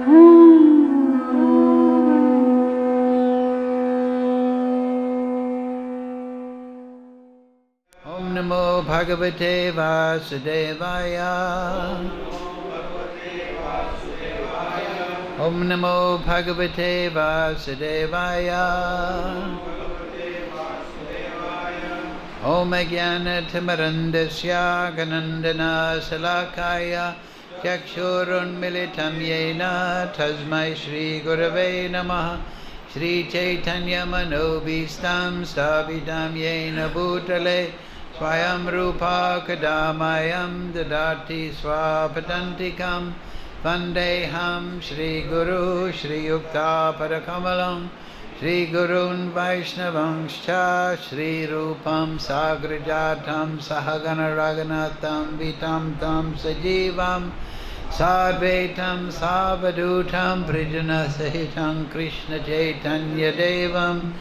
Om Namo Bhagavate Vasudevaya. Om Namo Bhagavate Vasudevaya. Om Jnana Timarandasya Ganandana Salakaya Chakshurun Militam Yena Tasmai Shri Gurave Namaha. Shri Chaitanya Manobhistam Stavidam Yena Bhutale Swayam Rupa Kadamayam Dadati Swapatantikam Vandeham Shri Guru Shri Yukta Parakamalam Shri Gurun Vaishnavangscha Shri Rupam Sagrajatam Sahagana Raghunatham Vitam Tam Sajivam Sadvaitam Savadutam Prijana Sahitam Krishna Chaitanya Devam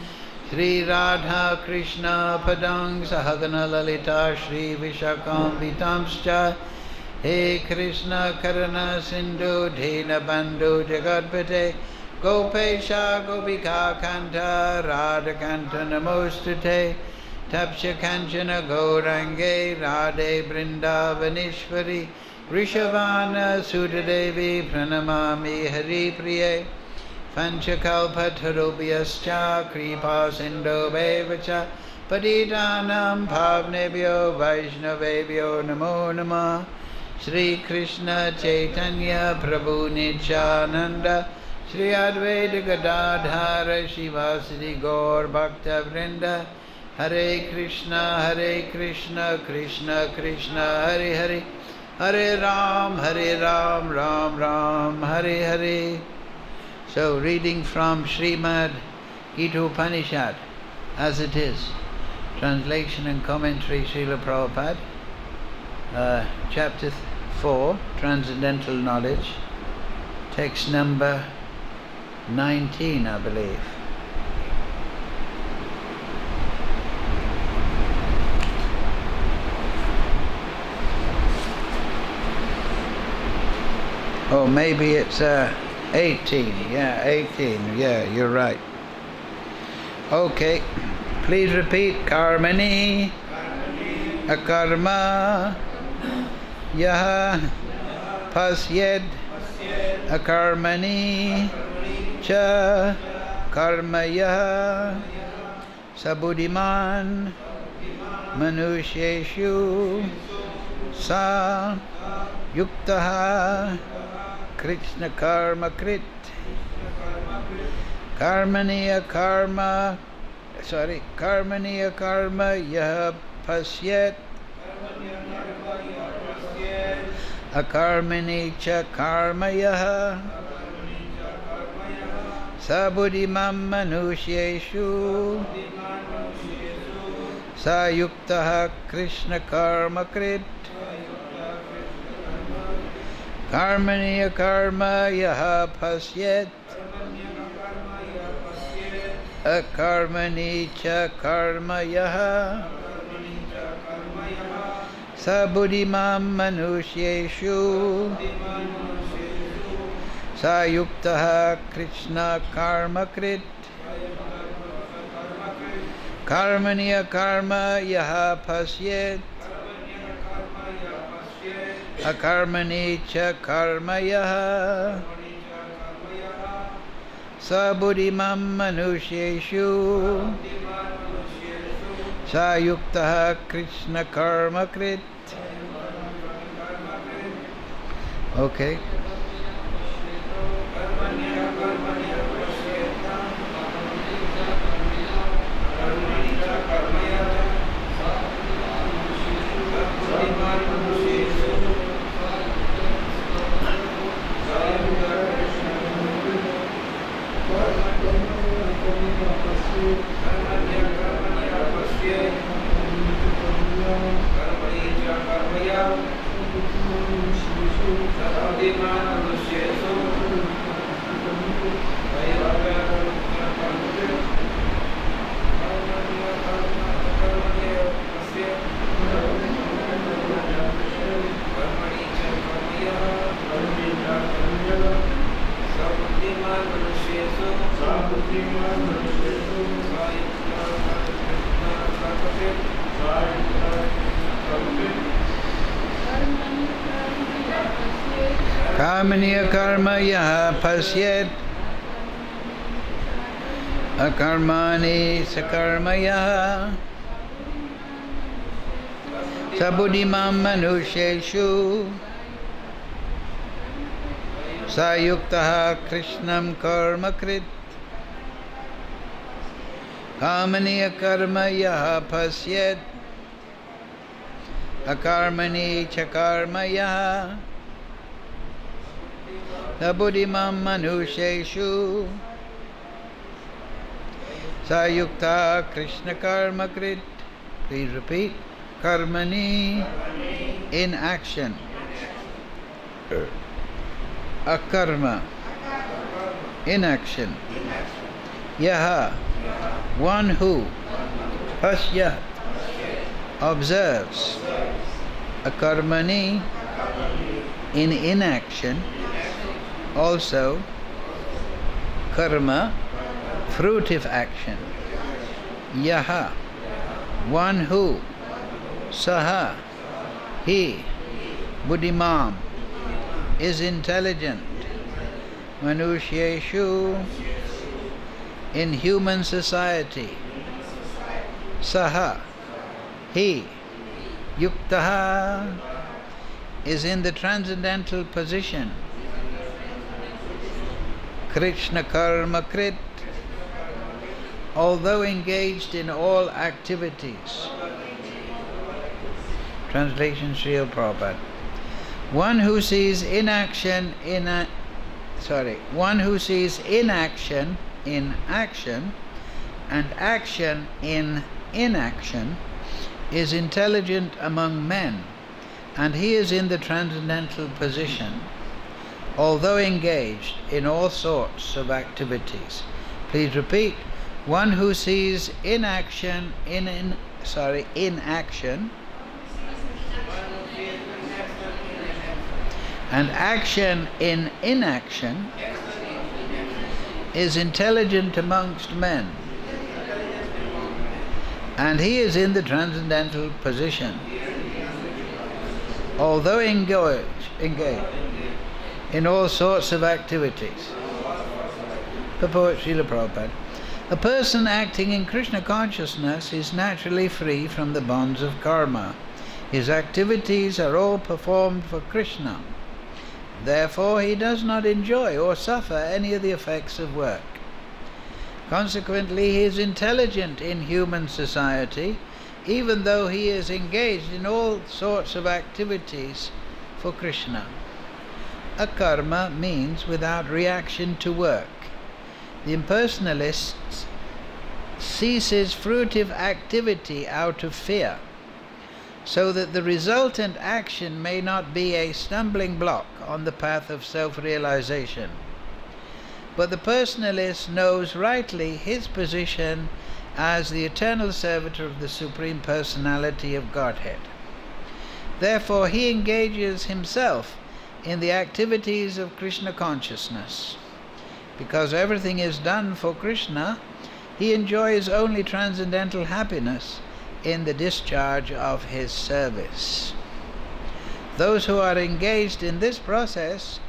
Shri Radha Krishna Padang Sahagana Lalita Shri Vishakam Vitamscha He Krishna Karana Sindhu Dhina Bandhu Jagadpate Gopesha Gopika Kanta Radha Kanta Namostate Tapsha Kanchana Gaurange Radhe Vrindavanishwari Rishavana Sudadevi Pranamami Hari Priye Panchakalpatarubhyascha Kripa Sindho Bevacha Patitanam Bhavnebhyo Vaishnavebhyo Namo Namah Shri Krishna Chaitanya Prabhu Nityananda Shri Advaita Gadadhara Shivasadi Gaur Bhakta Vrinda Hare Krishna Krishna Krishna Hare Hare Hare Ram Ram Ram Hare Hare. So reading from Srimad Gita Upanishad as it is, translation and commentary Srila Prabhupada, chapter 4, Transcendental Knowledge, text number 19, I believe. Oh, maybe it's 18. Yeah, 18. Yeah, you're right. Okay. Please repeat. Karmani. Akarma. Yaha. Pasyed. Akarmani. Cha. Karmaya. Sabuddhiman. Manusheshu. Sa. Yuktaha. Krishna karma krit karmaniya karma yah pasyet akarmani cha karma yah sabuddhimam manusyeshu sayuktaha Krishna karma krit karmaniya karma yaha pasyet akarmani cha karma yaha sabuddhimam manusyeshu sayuktaha Krishna karma krit karmaniya karma yaha pasyet akarmani cha karma yaha sabuddhimam manusyeshu sayuktaha Krishna karma krit. Okay. Karmaniya karma yaha pasyet akarmani sakarma yaha sabudimam manusheshu sayuktaha krishnam karma krit Karmaniya karma yaha pasyet akarmani chakarma yaha sabudimam manusheshu sayukta krishna karma krit. Please repeat. Karmani, in action. Akarma, inaction. Yaha, one who. Pasyat, observes. Akarmani, in inaction. Also, karma, fruitive action. Yaha, one who. Saha, he. Buddhimam, is intelligent. Manushyeshu, in human society. Saha, he. Yuktaha, is in the transcendental position. Krishna karma krit, although engaged in all activities. Translation Srila Prabhupada. One who sees inaction one who sees inaction in action and action in inaction is intelligent among men, and he is in the transcendental position, although engaged in all sorts of activities. Please repeat. One who sees inaction in action and action in inaction is intelligent amongst men, and he is in the transcendental position, although engaged in all sorts of activities. Purport Srila Prabhupada. A person acting in Krishna consciousness is naturally free from the bonds of karma. His activities are all performed for Krishna. Therefore, he does not enjoy or suffer any of the effects of work. Consequently, he is intelligent in human society, even though he is engaged in all sorts of activities for Krishna. Akarma means without reaction to work. The impersonalist ceases fruitive activity out of fear, so that the resultant action may not be a stumbling block on the path of self-realization. But the personalist knows rightly his position as the eternal servitor of the Supreme Personality of Godhead. Therefore, he engages himself in the activities of Krishna consciousness. Because everything is done for Krishna, he enjoys only transcendental happiness in the discharge of his service. Those who are engaged in this process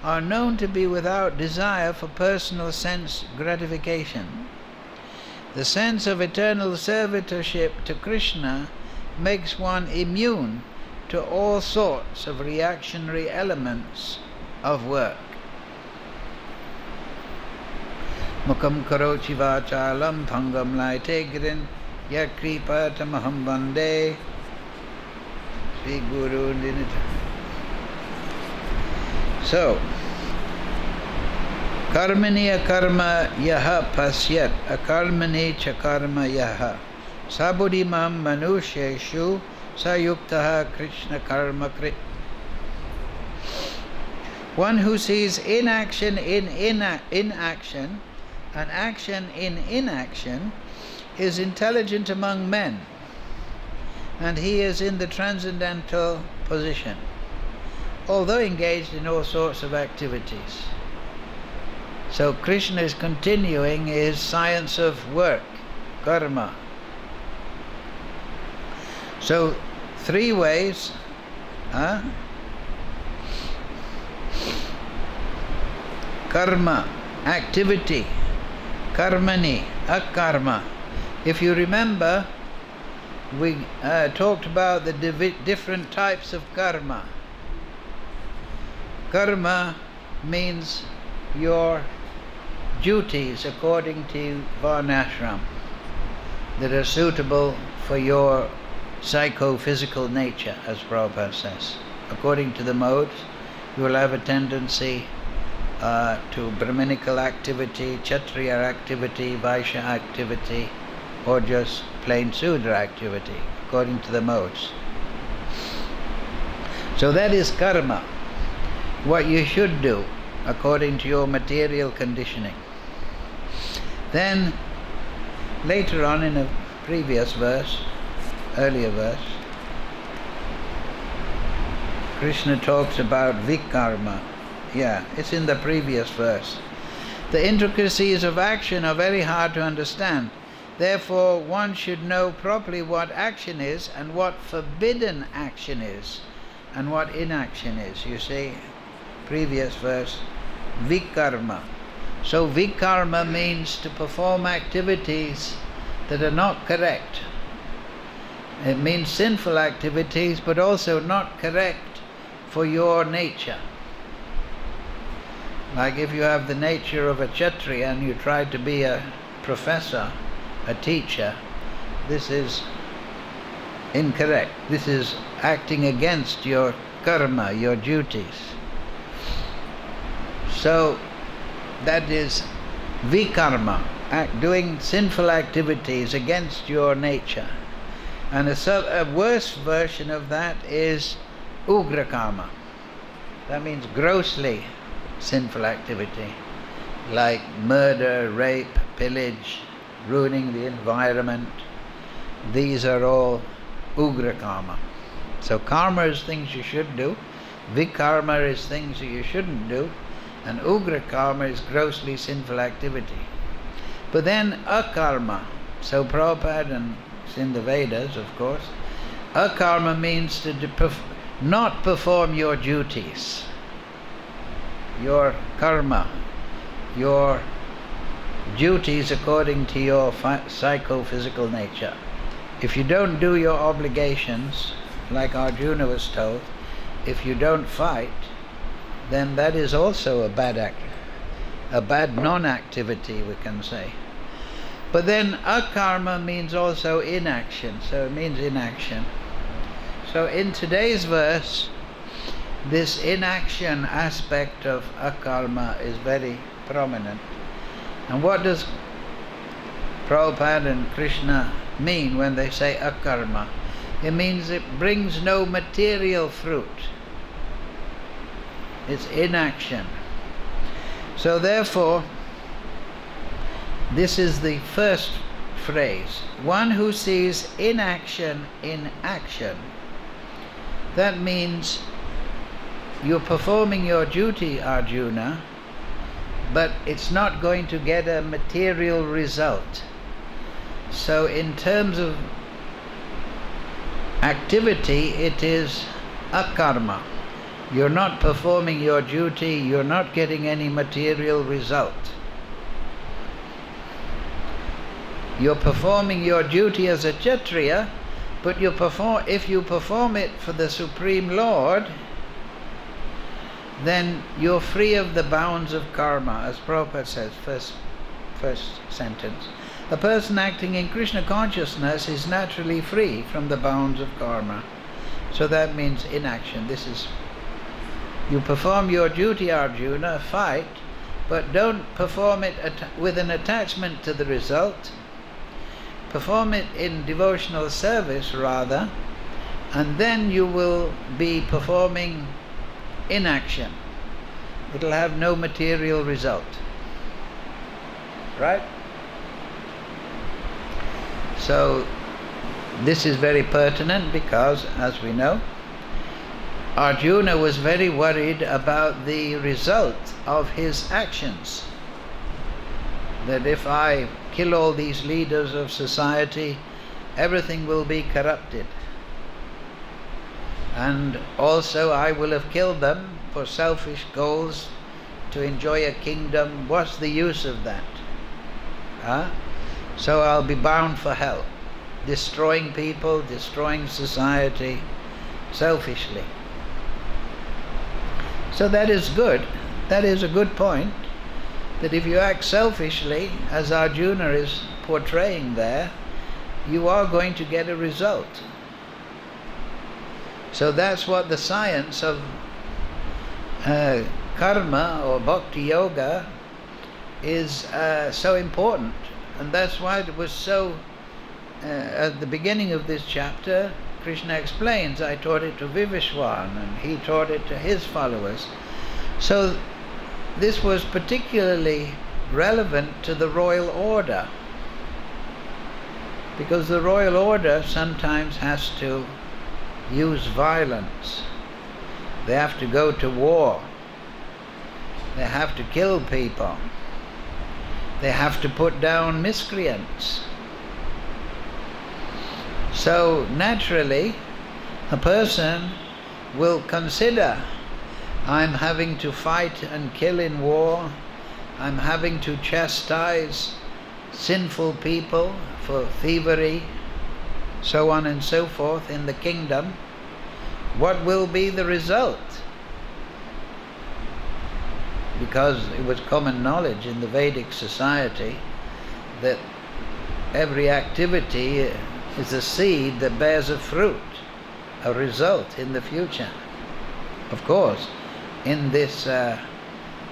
are known to be without desire for personal sense gratification. The sense of eternal servitorship to Krishna makes one immune to all sorts of reactionary elements of work. Mukam karochi vachalam bhangam laite girin yakripa tamaham vande Sri Guru Dinita. So, karmaniya karma yaha pasyat akarmani chakarma yaha sabudimam manusheshu sayuktaha krishna karma krit. One who sees inaction in inaction and action in inaction is intelligent among men, and he is in the transcendental position, although engaged in all sorts of activities. So Krishna is continuing his science of work, karma. So 3 ways, karma, activity, karmani, akarma. If you remember, we talked about the different types of karma. Karma means your duties according to varnashram that are suitable for your psychophysical nature, as Prabhupada says. According to the modes, you will have a tendency to Brahminical activity, Kshatriya activity, Vaishya activity, or just plain Sudra activity, according to the modes. So that is karma, what you should do according to your material conditioning. Then, later on in a previous verse, earlier verse, Krishna talks about vikarma. Yeah, it's in the previous verse. The intricacies of action are very hard to understand. Therefore, one should know properly what action is and what forbidden action is and what inaction is. You see, previous verse, vikarma. So vikarma means to perform activities that are not correct. It means sinful activities, but also not correct for your nature. Like if you have the nature of a Kshatriya and you try to be a professor, a teacher, this is incorrect. This is acting against your karma, your duties. So that is vikarma, doing sinful activities against your nature. And a worse version of that is ugrakama. That means grossly sinful activity, like murder, rape, pillage, ruining the environment. These are all ugrakama. So karma is things you should do, vikarma is things that you shouldn't do, and ugrakarma is grossly sinful activity. But then akarma, so Prabhupada, and it's in the Vedas of course, akarma means to not perform your duties, your karma, your duties according to your psychophysical nature. If you don't do your obligations, like Arjuna was told, if you don't fight, then that is also a bad act, a bad non-activity, we can say. But then akarma means also inaction, so it means inaction. So in today's verse, this inaction aspect of akarma is very prominent. And what does Prabhupada and Krishna mean when they say akarma? It means it brings no material fruit. It's inaction. So therefore, this is the first phrase. One who sees inaction in action. That means you're performing your duty, Arjuna, but it's not going to get a material result. So in terms of activity, it is akarma. You're not performing your duty, you're not getting any material result. You're performing your duty as a Kshatriya, but if you perform it for the Supreme Lord, then you're free of the bounds of karma, as Prabhupada says, first sentence. A person acting in Krishna consciousness is naturally free from the bounds of karma. So that means inaction. This is, you perform your duty, Arjuna, fight, but don't perform it with an attachment to the result. Perform it in devotional service rather, and then you will be performing inaction. It'll have no material result. Right? So this is very pertinent because, as we know, Arjuna was very worried about the result of his actions. that if I kill all these leaders of society, everything will be corrupted. And also I will have killed them for selfish goals, to enjoy a kingdom. What's the use of that? So I'll be bound for hell, destroying people, destroying society, selfishly. So that is good. That is a good point, that if you act selfishly, as Arjuna is portraying there, you are going to get a result. So that's what the science of karma or bhakti-yoga is so important. And that's why it was so, at the beginning of this chapter, Krishna explains, I taught it to Vivishwan and he taught it to his followers. So this was particularly relevant to the royal order, because the royal order sometimes has to use violence. They have to go to war. They have to kill people. They have to put down miscreants. So naturally, a person will consider, I'm having to fight and kill in war, I'm having to chastise sinful people for thievery, so on and so forth in the kingdom. What will be the result? Because it was common knowledge in the Vedic society that every activity is a seed that bears a fruit, a result in the future. Of course, in this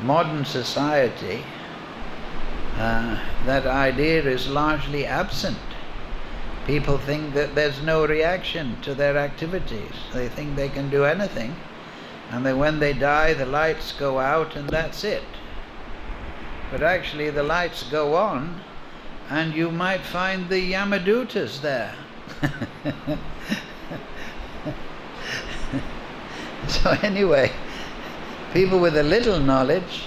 modern society, that idea is largely absent. People think that there's no reaction to their activities. They think they can do anything, and then when they die the lights go out and that's it. But actually the lights go on, and you might find the Yamadutas there. So anyway, people with a little knowledge,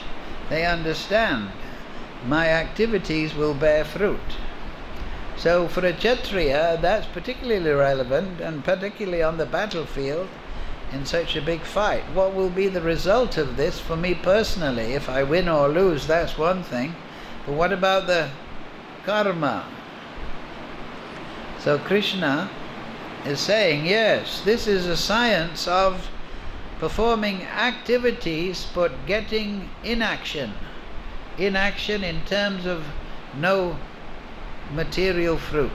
they understand my activities will bear fruit. So for a Kshatriya, that's particularly relevant, and particularly on the battlefield in such a big fight. What will be the result of this for me personally? If I win or lose, that's one thing. But what about the karma? So Krishna is saying, yes, this is a science of performing activities but getting inaction. Inaction in terms of no material fruit.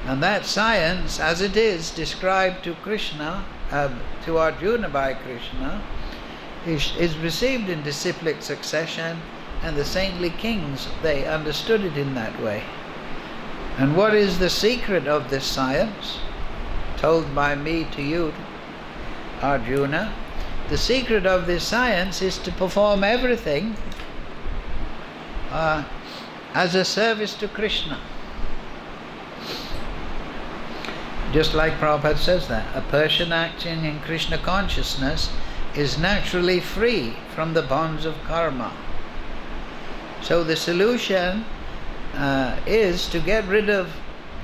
And that science, as it is described to Krishna, to Arjuna by Krishna, is received in disciplic succession, and the saintly kings, they understood it in that way. And what is the secret of this science, told by me to you, Arjuna? The secret of this science is to perform everything as a service to Krishna. Just like Prabhupada says that, a person acting in Krishna consciousness is naturally free from the bonds of karma. So the solution is to get rid of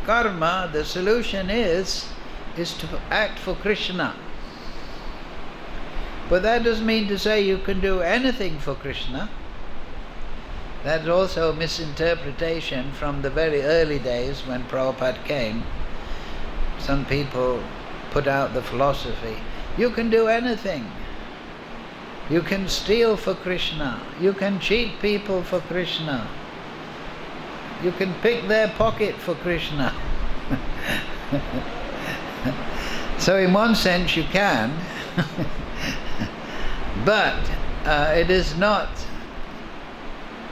karma. The solution is to act for Krishna. But that doesn't mean to say you can do anything for Krishna. That's also a misinterpretation from the very early days when Prabhupada came. Some people put out the philosophy, you can do anything. You can steal for Krishna. You can cheat people for Krishna. You can pick their pocket for Krishna. So in one sense you can, but it is not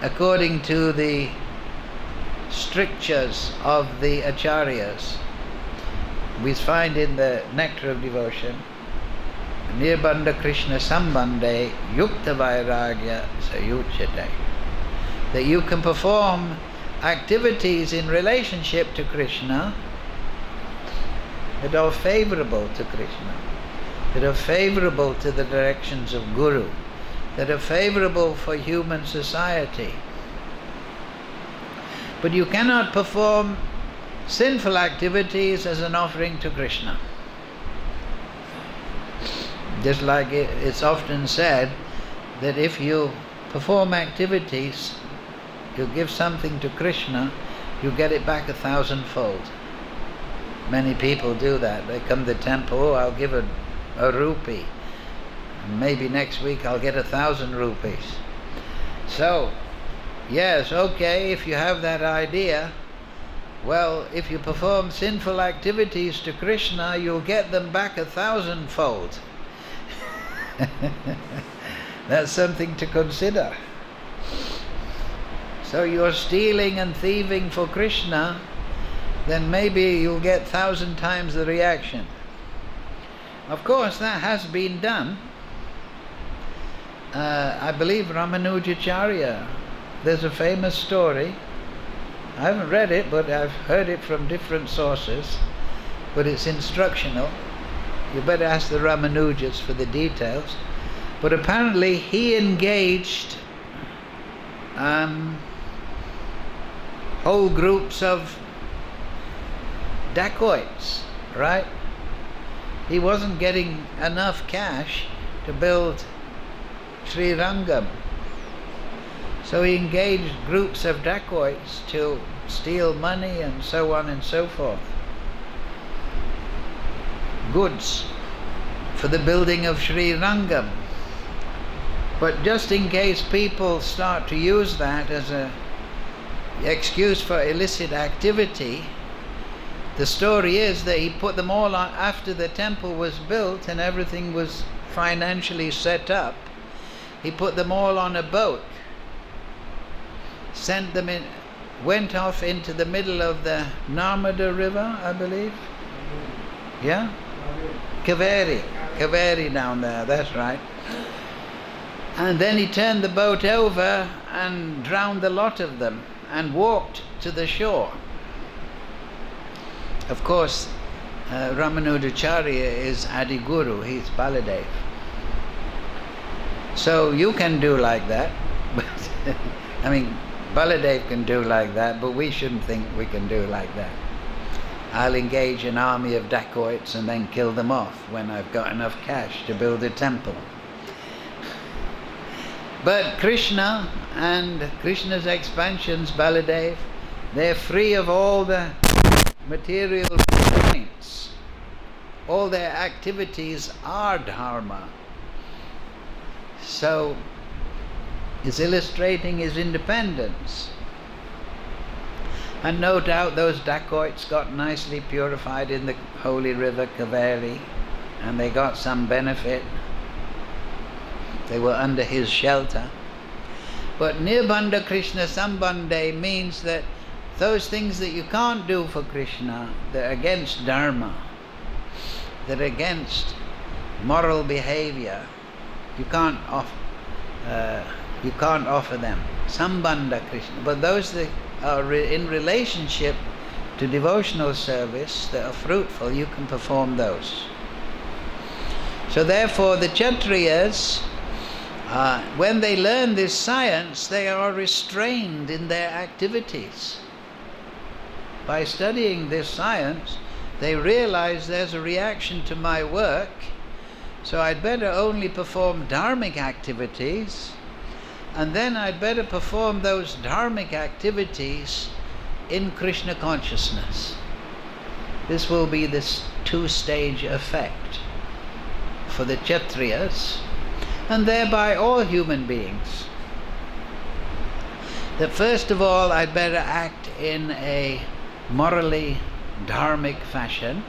according to the strictures of the acharyas. We find in the Nectar of Devotion, Nirbandha Krishna Sambandhe Yukta Vairagya Sayuchyate, that you can perform activities in relationship to Krishna that are favorable to Krishna, that are favorable to the directions of Guru, that are favorable for human society. But you cannot perform sinful activities as an offering to Krishna. Just like it's often said that if you perform activities, you give something to Krishna, you get it back 1,000-fold. Many people do that. They come to the temple, oh, I'll give a rupee. Maybe next week I'll get 1,000 rupees. So, yes, okay, if you have that idea, well, if you perform sinful activities to Krishna, you'll get them back 1,000-fold. That's something to consider. So you're stealing and thieving for Krishna, then maybe you'll get 1,000 times the reaction. Of course, that has been done. I believe Ramanujacharya, there's a famous story. I haven't read it, but I've heard it from different sources, but it's instructional. You better ask the Ramanujas for the details. But apparently he engaged whole groups of dacoits, right? He wasn't getting enough cash to build Sri Rangam. So he engaged groups of dacoits to steal money and so on and so forth. Goods for the building of Sri Rangam. But just in case people start to use that as an excuse for illicit activity, the story is that he put them all on after the temple was built and everything was financially set up. He put them all on a boat, sent them in, went off into the middle of the Narmada River, I believe. Yeah? Kaveri down there, that's right. And then he turned the boat over and drowned the lot of them and walked to the shore. Of course, Ramanujacharya is Adiguru, he's Baladev. So you can do like that, but I mean, Baladev can do like that, but we shouldn't think we can do like that. I'll engage an army of dacoits and then kill them off when I've got enough cash to build a temple. But Krishna and Krishna's expansions, Baladev, they're free of all the material restraints. All their activities are dharma. So it's illustrating his independence. And no doubt those dacoits got nicely purified in the holy river Kaveri, and they got some benefit. They were under his shelter. But Nirbandha Krishna Sambandhe means that those things that you can't do for Krishna, that are against dharma, that are against moral behavior, you can't offer them. Sambandha Krishna. But those that are in relationship to devotional service, that are fruitful, you can perform those. So therefore the Kshatriyas, when they learn this science, they are restrained in their activities. By studying this science, they realize there's a reaction to my work, so I'd better only perform dharmic activities, and then I'd better perform those dharmic activities in Krishna consciousness. This will be this two-stage effect for the Kshatriyas, and thereby all human beings. That first of all, I'd better act in a morally dharmic fashion,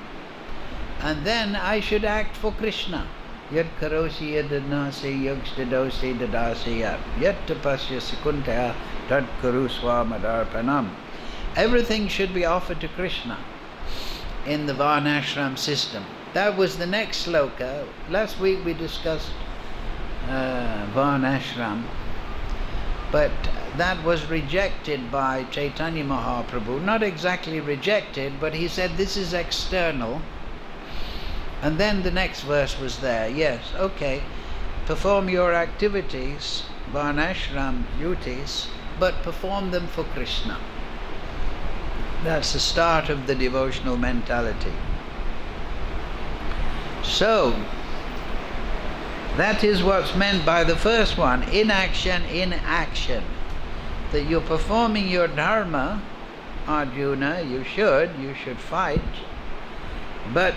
and then I should act for Krishna. Yad karosi yadadnasi yogstadosi dadasi yad yad tapasya sikuntaya tad karuswa madarpanam. Everything should be offered to Krishna in the Varnashram system. That was the next sloka. Last week we discussed Varnashram, but that was rejected by Chaitanya Mahaprabhu. Not exactly rejected, but he said this is external. And then the next verse was there. Yes, okay, perform your activities, Varnashram duties, but perform them for Krishna. That's the start of the devotional mentality. So, that is what's meant by the first one, inaction in action. That you're performing your dharma, Arjuna, you should fight, but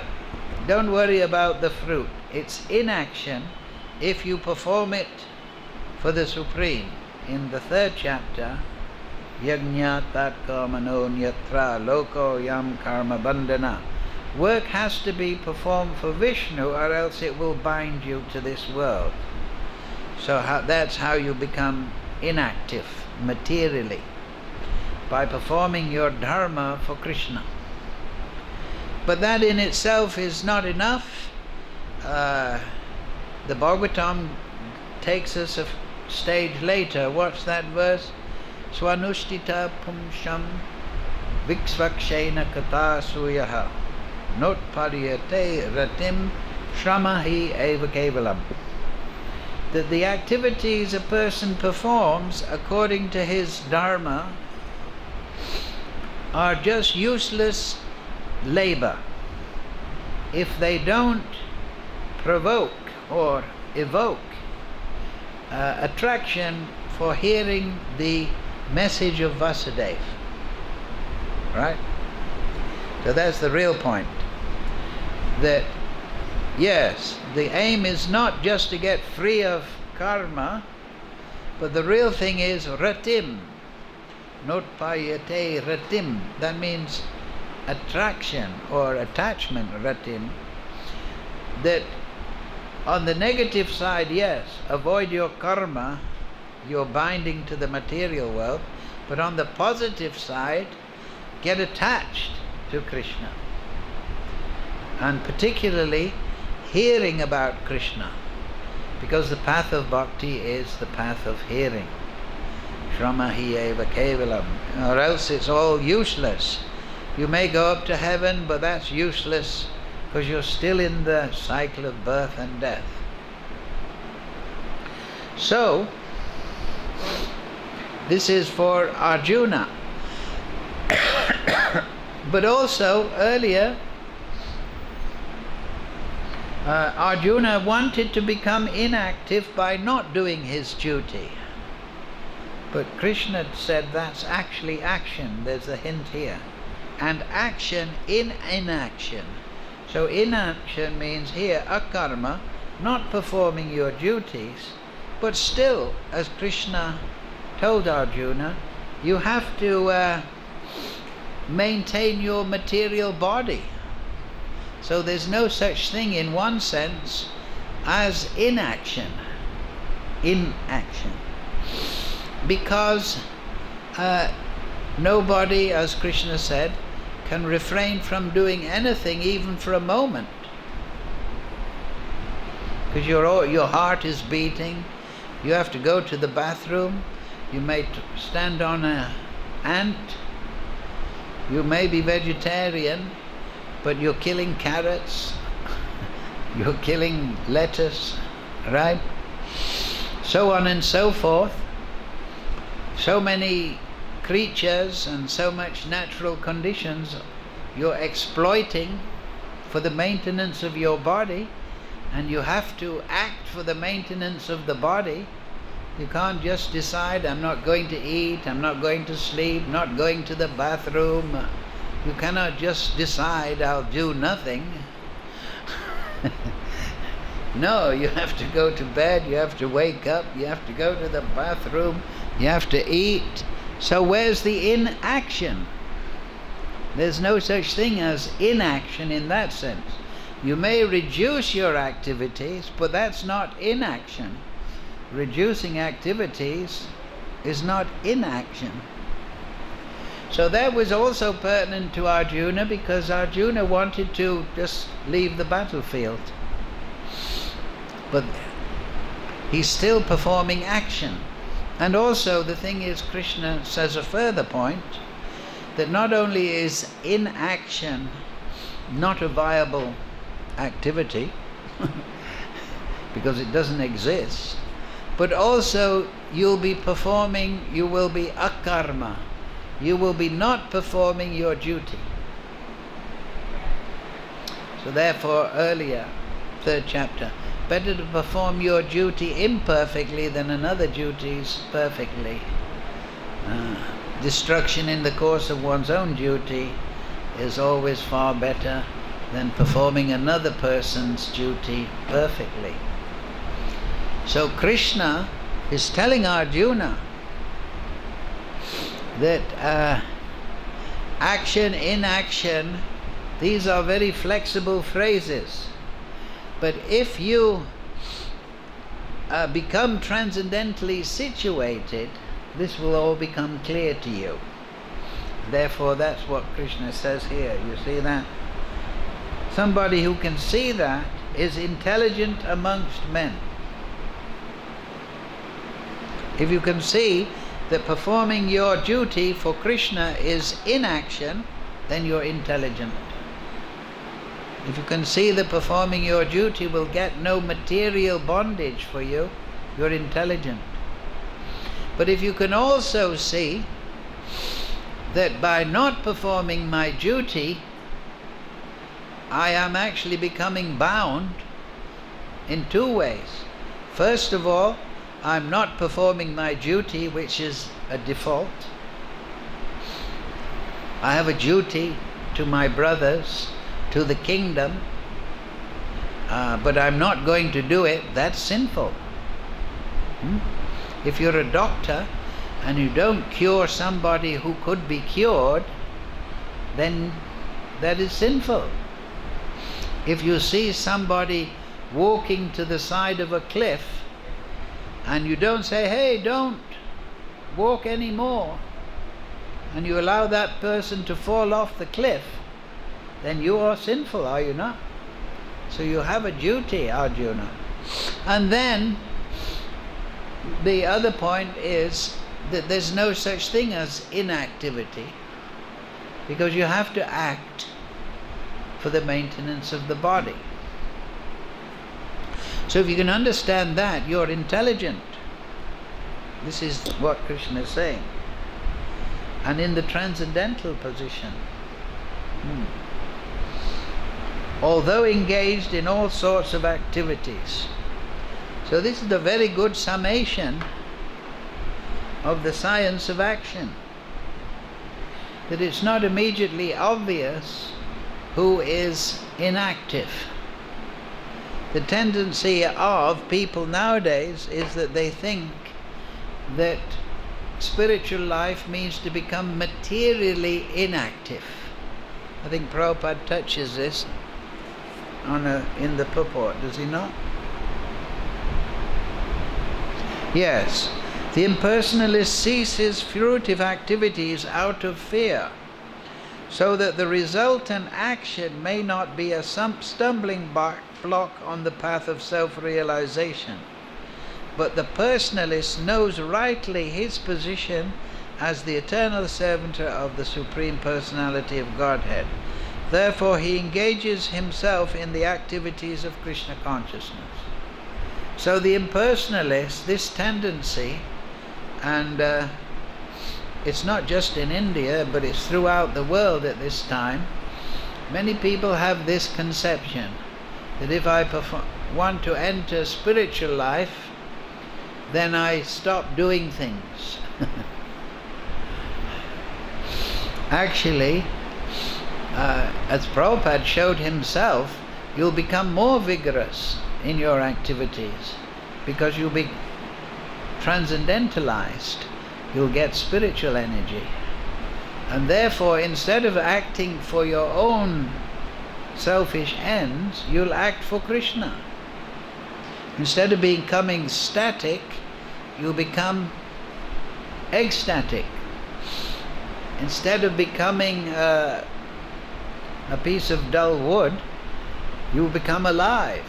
don't worry about the fruit. It's inaction if you perform it for the Supreme. In the 3rd chapter, Yajna tat kamano nyatra loko yam karma bandhana. Work has to be performed for Vishnu, or else it will bind you to this world. So that's how you become inactive materially, by performing your dharma for Krishna. But that in itself is not enough. The Bhagavatam takes us a stage later. What's that verse? Swanushtita pumsham viksvakshena kata suyaha notparyate ratim shramahi eva kevalam. That the activities a person performs according to his dharma are just useless labor if they don't provoke or evoke attraction for hearing the message of Vasudeva. Right? So that's the real point. That yes, the aim is not just to get free of karma, but the real thing is ratim. Notpayate ratim. That means attraction or attachment, ratim. That on the negative side, yes, avoid your karma, your binding to the material world, but on the positive side, get attached to Krishna. And particularly hearing about Krishna, because the path of bhakti is the path of hearing. Shramahi eva kevalam, or else it's all useless. You may go up to heaven, but that's useless because you're still in the cycle of birth and death. So, this is for Arjuna. But also, earlier, Arjuna wanted to become inactive by not doing his duty. But Krishna said that's actually action. There's a hint here. And action in inaction. So inaction means here akarma, not performing your duties, but still, as Krishna told Arjuna, you have to maintain your material body. So there's no such thing in one sense as inaction. Inaction. Because nobody, as Krishna said, can refrain from doing anything even for a moment. Because your heart is beating, you have to go to the bathroom, you may stand on an ant, you may be vegetarian, but you're killing carrots, you're killing lettuce, right? So on and so forth. So many creatures and so much natural conditions you're exploiting for the maintenance of your body, and you have to act for the maintenance of the body. You can't just decide, I'm not going to eat, I'm not going to sleep, not going to the bathroom. You cannot just decide, I'll do nothing. No, you have to go to bed, you have to wake up, you have to go to the bathroom, you have to eat. So where's the inaction? There's no such thing as inaction in that sense. You may reduce your activities, but that's not inaction. Reducing activities is not inaction. So that was also pertinent to Arjuna, because Arjuna wanted to just leave the battlefield. But he's still performing action. And also the thing is, Krishna says a further point, that not only is inaction not a viable activity, because it doesn't exist, but also you will be akarma. you will be not performing your duty. So therefore, earlier, 3rd chapter, better to perform your duty imperfectly than another duties perfectly. Destruction in the course of one's own duty is always far better than performing another person's duty perfectly. So Krishna is telling Arjuna that action, inaction, these are very flexible phrases. But if you become transcendentally situated, this will all become clear to you. Therefore, that's what Krishna says here. You see that? Somebody who can see that is intelligent amongst men. If you can see that performing your duty for Krishna is inaction, then you're intelligent. If you can see that performing your duty will get no material bondage for you, you're intelligent. But if you can also see that by not performing my duty, I am actually becoming bound in two ways. First of all, I'm not performing my duty, which is a default. I have a duty to my brothers, to the kingdom, but I'm not going to do it. That's sinful. If you're a doctor and you don't cure somebody who could be cured, then that is sinful. If you see somebody walking to the side of a cliff and you don't say, hey, don't walk anymore, and you allow that person to fall off the cliff, then you are sinful, are you not? So you have a duty, Arjuna. And then the other point is that there's no such thing as inactivity, because you have to act for the maintenance of the body. So if you can understand that, you're intelligent. This is what Krishna is saying. And in the transcendental position, although engaged in all sorts of activities. So this is a very good summation of the science of action. That it's not immediately obvious who is inactive. The tendency of people nowadays is that they think that spiritual life means to become materially inactive. I think Prabhupada touches this in the purport, does he not? Yes. The impersonalist ceases fruitive activities out of fear, so that the resultant action may not be a stumbling block on the path of self-realization. But the personalist knows rightly his position as the eternal servant of the Supreme Personality of Godhead. Therefore he engages himself in the activities of Krishna consciousness. So the impersonalist, this tendency, and it's not just in India, but it's throughout the world at this time, many people have this conception that if I want to enter spiritual life, then I stop doing things. Actually, as Prabhupada showed himself, you'll become more vigorous in your activities because you'll be transcendentalized. You'll get spiritual energy. And therefore, instead of acting for your own selfish ends, you'll act for Krishna. Instead of becoming static, you become ecstatic. Instead of becoming a piece of dull wood, you become alive.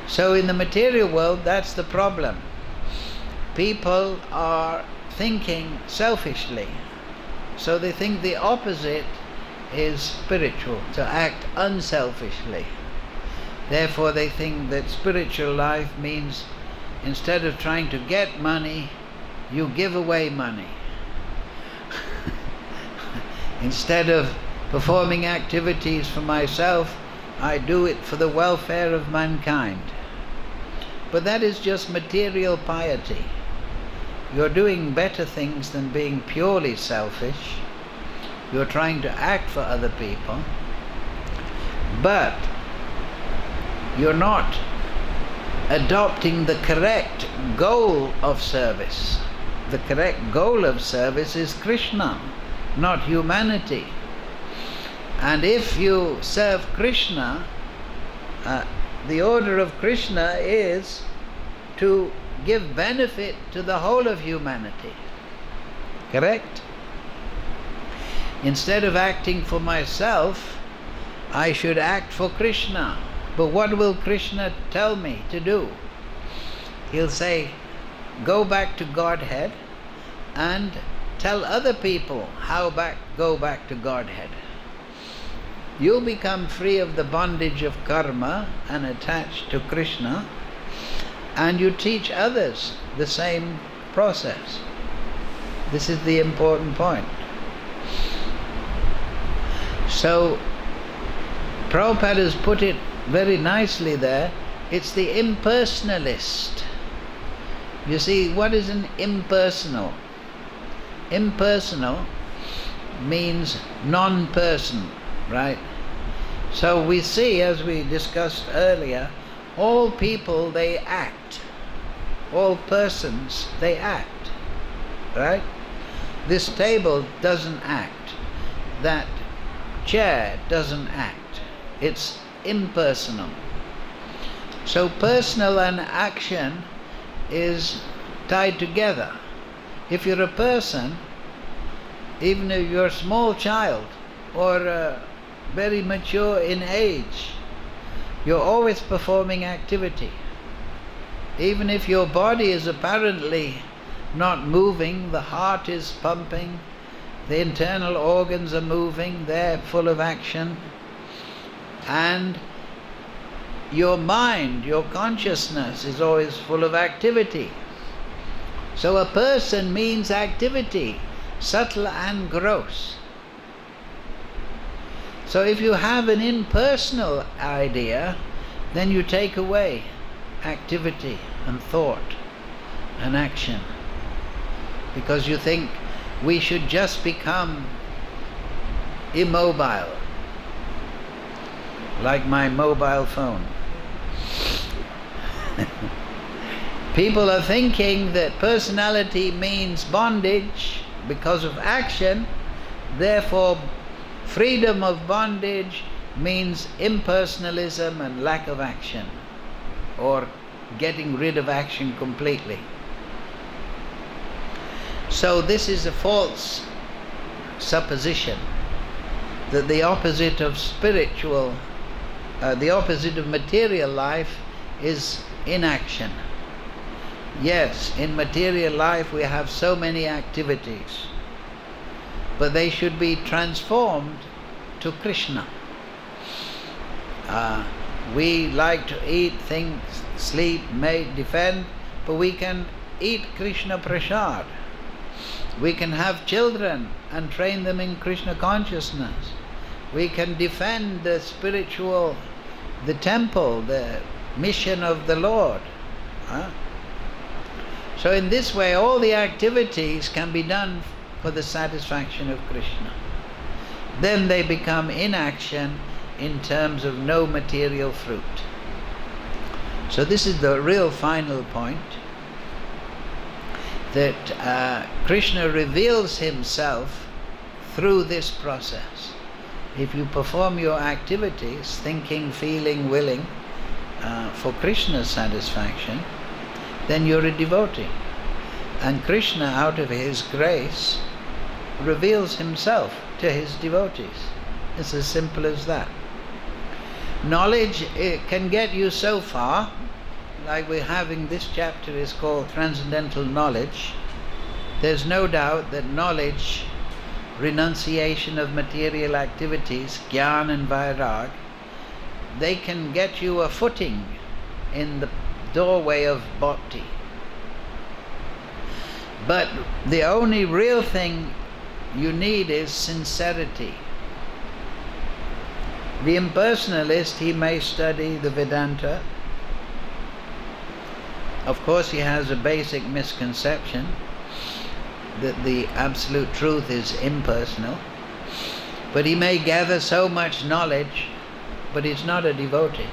So in the material world, that's the problem. People are thinking selfishly. So they think the opposite is spiritual, to act unselfishly. Therefore they think that spiritual life means instead of trying to get money, you give away money. Instead of performing activities for myself, I do it for the welfare of mankind. But that is just material piety. You're doing better things than being purely selfish. You're trying to act for other people, but you're not adopting the correct goal of service. The correct goal of service is Krishna, not humanity. And if you serve Krishna, the order of Krishna is to give benefit to the whole of humanity. Correct? Instead of acting for myself, I should act for Krishna. But what will Krishna tell me to do? He'll say, go back to Godhead and tell other people how go back to Godhead. You'll become free of the bondage of karma and attached to Krishna, and you teach others the same process. This is the important point. So, Prabhupada has put it very nicely there. It's the impersonalist. You see, what is an impersonal? Impersonal means non-person, right? So we see, as we discussed earlier, all people, they act. All persons, they act, right? This table doesn't act. That chair doesn't act. It's impersonal. So personal and action is tied together. If you're a person, even if you're a small child or very mature in age, you're always performing activity. Even if your body is apparently not moving, the heart is pumping, the internal organs are moving, they're full of action, and your mind, your consciousness is always full of activity. So a person means activity, subtle and gross. So if you have an impersonal idea, then you take away activity and thought and action, because you think we should just become immobile, like my mobile phone. People are thinking that personality means bondage because of action, therefore freedom of bondage means impersonalism and lack of action, or getting rid of action completely. So this is a false supposition that the opposite of spiritual, the opposite of material life is inaction. Yes, in material life we have so many activities, but they should be transformed to Krishna. We like to eat, think, sleep, make, defend, but we can eat Krishna prasad. We can have children and train them in Krishna consciousness. We can defend the spiritual, the temple, the mission of the Lord. So in this way all the activities can be done for the satisfaction of Krishna. Then they become inaction in terms of no material fruit. So this is the real final point, that Krishna reveals himself through this process. If you perform your activities, thinking, feeling, willing, for Krishna's satisfaction, then you're a devotee. And Krishna, out of his grace, reveals himself to his devotees. It's as simple as that. Knowledge, it can get you so far, like we're having, this chapter is called Transcendental Knowledge. There's no doubt that knowledge, renunciation of material activities, jnana and vairag, they can get you a footing in the doorway of bhakti. But the only real thing you need is sincerity. The impersonalist, he may study the Vedanta. Of course, he has a basic misconception that the absolute truth is impersonal. But he may gather so much knowledge, but he's not a devotee.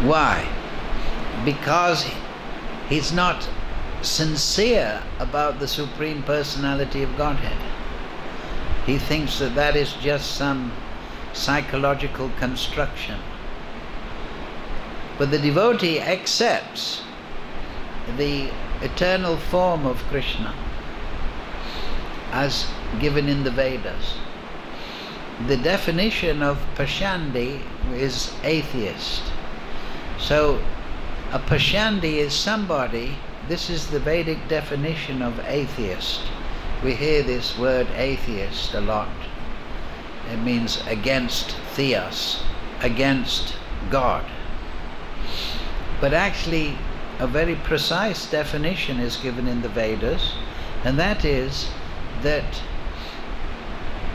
Why? Because he's not sincere about the Supreme Personality of Godhead. He thinks that that is just some psychological construction. But the devotee accepts the eternal form of Krishna as given in the Vedas. The definition of Pashyandi is atheist. So a Pashyandi is somebody, this is the Vedic definition of atheist. We hear this word atheist a lot. It means against theos, against God. But actually a very precise definition is given in the Vedas, and that is that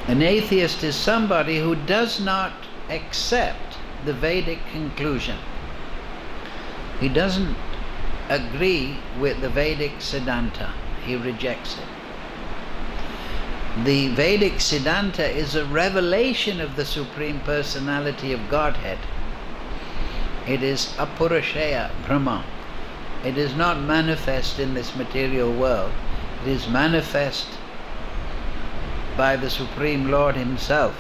an atheist is somebody who does not accept the Vedic conclusion. He doesn't agree with the Vedic Siddhanta. He rejects it. The Vedic Siddhanta is a revelation of the Supreme Personality of Godhead. It is apurusheya Brahma. It is not manifest in this material world. It is manifest by the Supreme Lord Himself.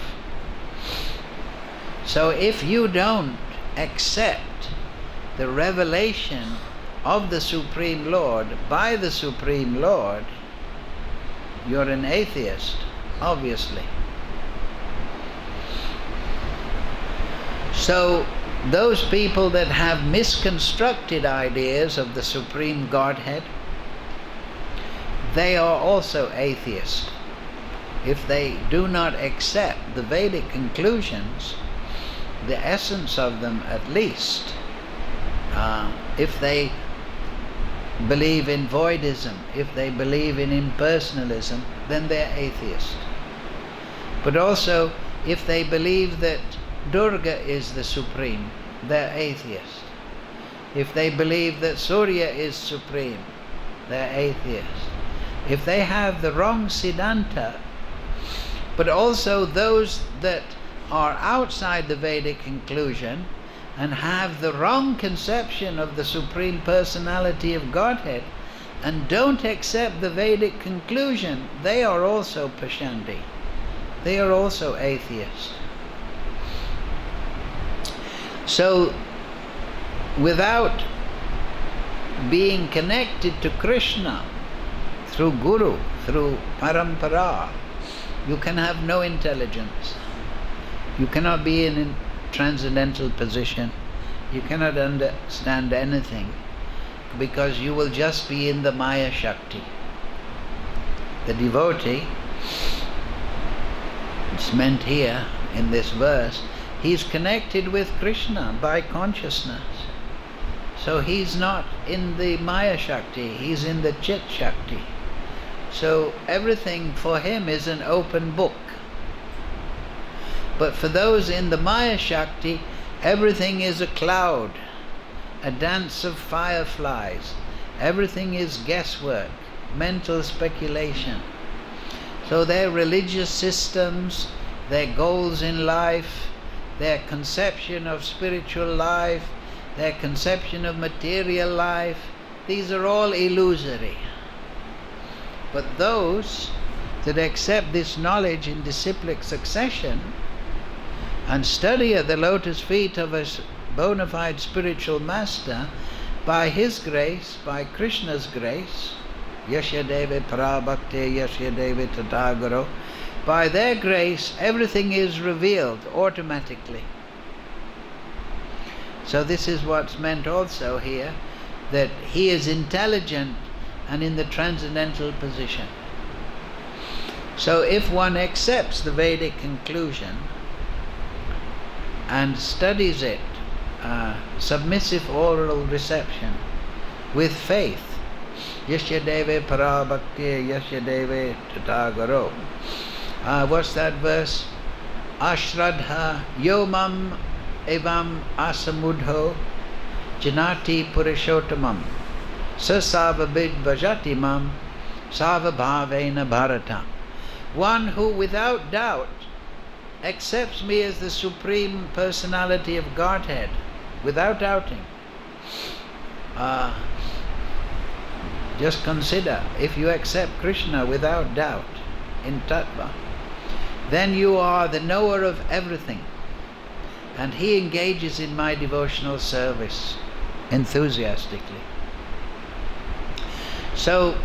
So if you don't accept the revelation of the Supreme Lord by the Supreme Lord, you're an atheist, obviously. So those people that have misconstructed ideas of the Supreme Godhead, they are also atheists. If they do not accept the Vedic conclusions, the essence of them at least, if they believe in voidism, if they believe in impersonalism, then they're atheist. But also, if they believe that Durga is the supreme, they're atheist. If they believe that Surya is supreme, they're atheist. If they have the wrong Siddhanta, but also those that are outside the Vedic conclusion and have the wrong conception of the Supreme Personality of Godhead and don't accept the Vedic conclusion, they are also Pashyandi. They are also atheists. So, without being connected to Krishna through Guru, through Parampara, you can have no intelligence. You cannot be in a transcendental position. You cannot understand anything because you will just be in the Maya Shakti. The devotee, it's meant here in this verse, he's connected with Krishna by consciousness. So he's not in the Maya Shakti, he's in the Chit Shakti. So everything for him is an open book. But for those in the Maya Shakti, everything is a cloud, a dance of fireflies. Everything is guesswork, mental speculation. So their religious systems, their goals in life, their conception of spiritual life, their conception of material life, these are all illusory. But those that accept this knowledge in disciplic succession and study at the lotus feet of a bona fide spiritual master, by his grace, by Krishna's grace, Yashadeva Parabhakti Yashadeva Tathagaro, by their grace everything is revealed automatically. So this is what's meant also here, that he is intelligent and in the transcendental position. So if one accepts the Vedic conclusion and studies it, submissive oral reception, with faith, Yasya deve para bhakti, yasya deve tatagaro. What's that verse? Ashradha yomam evam asamudho janati purushotamam sasavabid bhajati mam savabhavena bharata. One who without doubt accepts me as the Supreme Personality of Godhead, without doubting. Just consider, if you accept Krishna without doubt in Tattva, then you are the knower of everything, and he engages in my devotional service enthusiastically. So,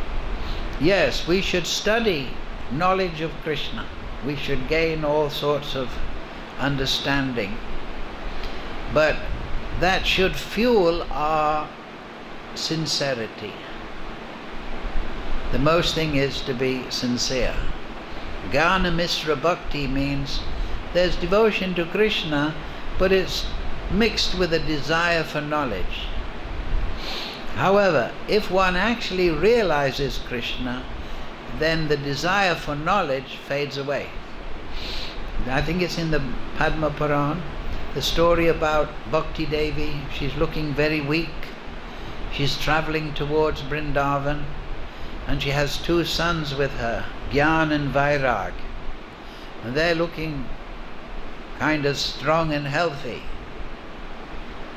yes, we should study knowledge of Krishna. We should gain all sorts of understanding, but that should fuel our sincerity. The most thing is to be sincere. Jnana Misra Bhakti means there's devotion to Krishna, but it's mixed with a desire for knowledge. However, if one actually realizes Krishna, then the desire for knowledge fades away. I think it's in the Padma Puran, the story about Bhakti Devi. She's looking very weak. She's traveling towards Vrindavan, and she has two sons with her, Gyan and Vairag. And they're looking kind of strong and healthy,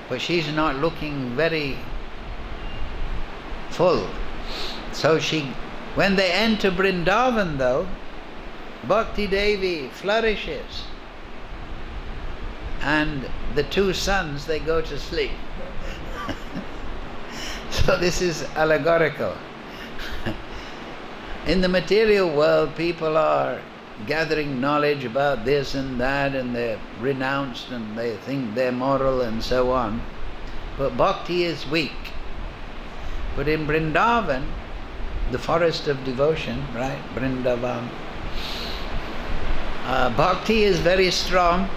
but she's not looking very full. So when they enter Vrindavan though, Bhakti Devi flourishes, and the two sons, they go to sleep. So this is allegorical. In the material world, people are gathering knowledge about this and that, and they're renounced and they think they're moral and so on. But bhakti is weak. But in Vrindavan, the forest of devotion, right? Vrindavan. Bhakti is very strong,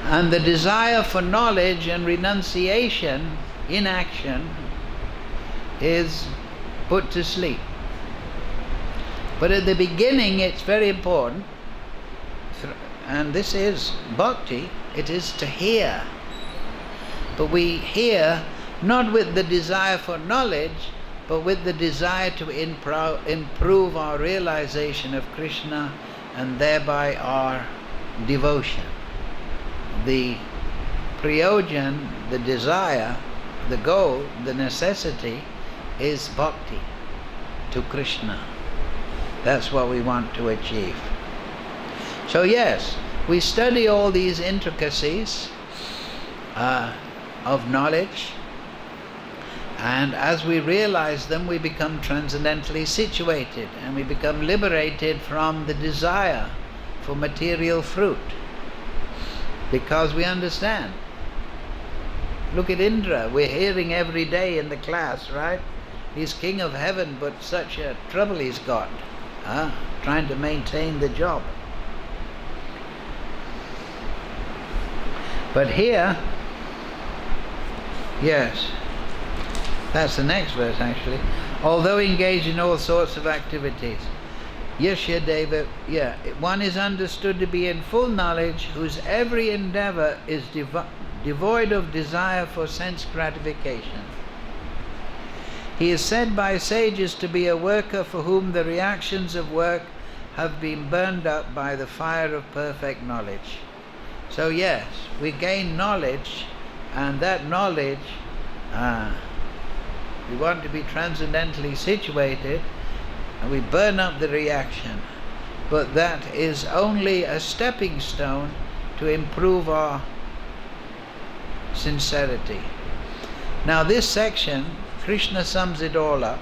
and the desire for knowledge and renunciation in action is put to sleep. But at the beginning it's very important, and this is bhakti, it is to hear. But we hear not with the desire for knowledge, but with the desire to improve our realization of Krishna and thereby our devotion. The prayojan, the desire, the goal, the necessity is bhakti to Krishna. That's what we want to achieve. So yes, we study all these intricacies of knowledge, and as we realize them, we become transcendently situated, and we become liberated from the desire for material fruit, because we understand. Look at Indra. We're hearing every day in the class, right? He's king of heaven, but such a trouble he's got, trying to maintain the job. But here, yes, that's the next verse actually. Although engaged in all sorts of activities, Yashya Deva, one is understood to be in full knowledge, whose every endeavor is devoid of desire for sense gratification. He is said by sages to be a worker for whom the reactions of work have been burned up by the fire of perfect knowledge. So yes, we gain knowledge, and that knowledge, we want to be transcendently situated, and we burn up the reaction. But that is only a stepping stone to improve our sincerity. Now this section, Krishna sums it all up.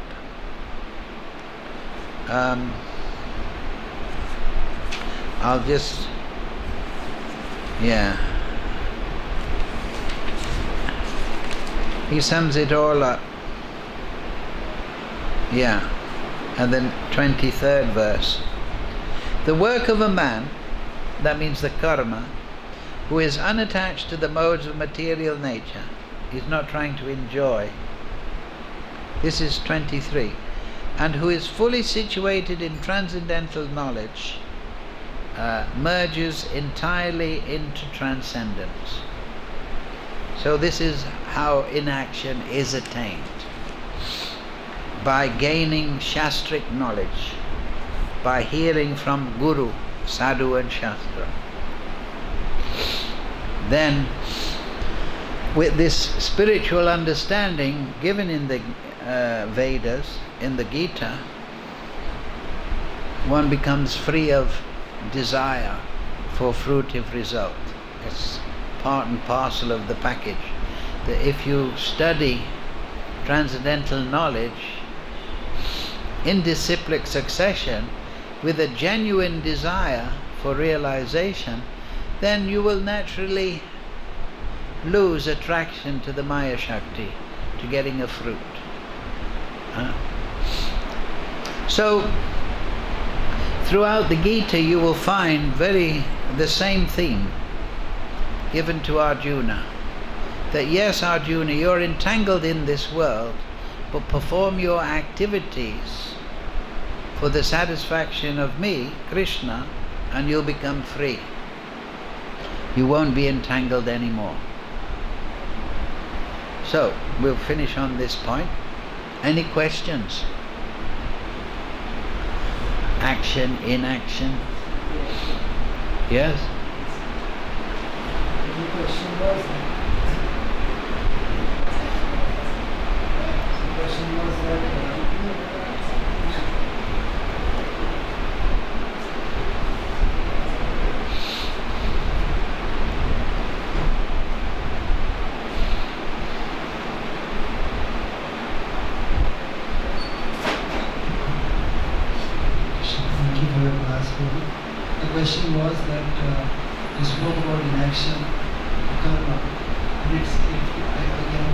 I'll just, he sums it all up. And then 23rd verse. The work of a man, that means the karma, who is unattached to the modes of material nature, he's not trying to enjoy. This is 23. and who is fully situated in transcendental knowledge merges entirely into transcendence. So this is how inaction is attained, by gaining shastric knowledge, by hearing from Guru, Sadhu and Shastra. Then, with this spiritual understanding given in the Vedas, in the Gita, one becomes free of desire for fruitive result. It's part and parcel of the package. That if you study transcendental knowledge in disciplic succession with a genuine desire for realization, then you will naturally lose attraction to the Maya Shakti, to getting a fruit. So, throughout the Gita you will find the same theme given to Arjuna. That yes, Arjuna, you're entangled in this world, but perform your activities for the satisfaction of me, Krishna, and you'll become free. You won't be entangled anymore. So, we'll finish on this point. Any questions? Action, inaction? Yes? The question was that you spoke about inaction, karma, and I again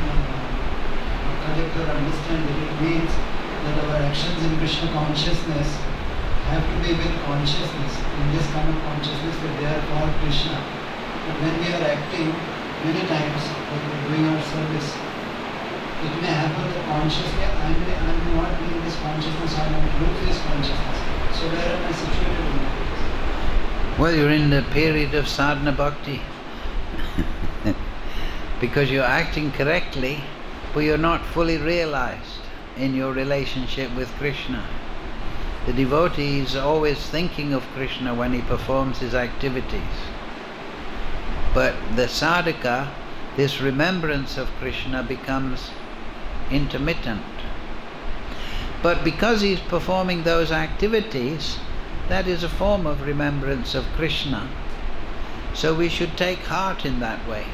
collect or understand that it means that our actions in Krishna consciousness have to be with consciousness, in this kind of consciousness that they are for Krishna. And when we are acting, many times when we are doing our service, it may happen that consciously I may not be in this consciousness, I may lose this consciousness. So where am I situated in that? Well, you're in the period of sadhana bhakti. Because you're acting correctly, but you're not fully realized in your relationship with Krishna. The devotee is always thinking of Krishna when he performs his activities. But the sadhaka, this remembrance of Krishna becomes intermittent. But because he's performing those activities, that is a form of remembrance of Krishna. So we should take heart in that way,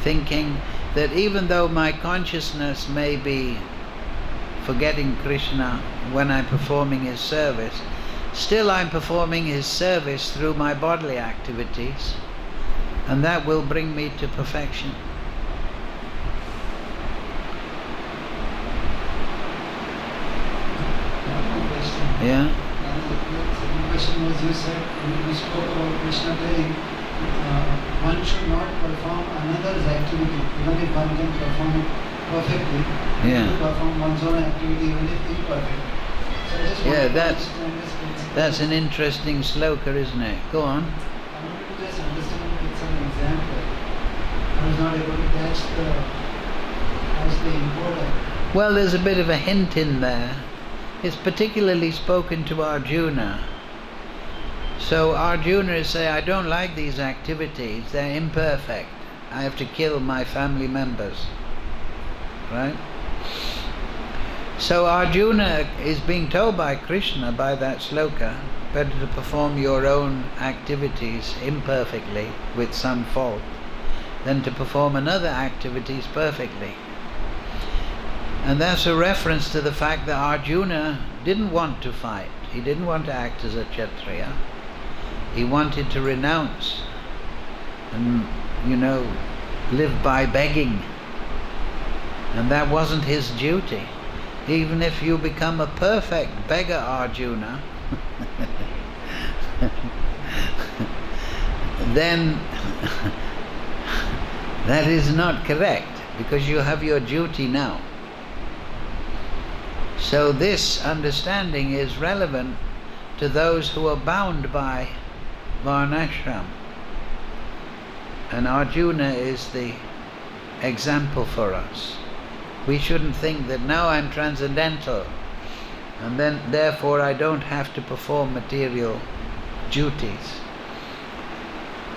thinking that even though my consciousness may be forgetting Krishna when I'm performing his service, still I'm performing his service through my bodily activities, and that will bring me to perfection. Yeah? The question was, you said, you spoke about Krishna telling one should not perform another's activity, even if one can perform it perfectly. Yeah. To perform one's own activity, even if imperfect. So I just want to understand this principle. That's an interesting sloka, isn't it? Go on. I wanted to just understand with some example. I was not able to catch the import of it. Well, there's a bit of a hint in there. It's particularly spoken to Arjuna. So Arjuna is saying, I don't like these activities, they're imperfect. I have to kill my family members. Right? So Arjuna is being told by Krishna, by that sloka, better to perform your own activities imperfectly with some fault than to perform another activities perfectly. And that's a reference to the fact that Arjuna didn't want to fight. He didn't want to act as a Kshatriya. He wanted to renounce and, live by begging. And that wasn't his duty. Even if you become a perfect beggar, Arjuna, then that is not correct, because you have your duty now. So this understanding is relevant to those who are bound by varnashram. And Arjuna is the example for us. We shouldn't think that now I'm transcendental and then therefore I don't have to perform material duties.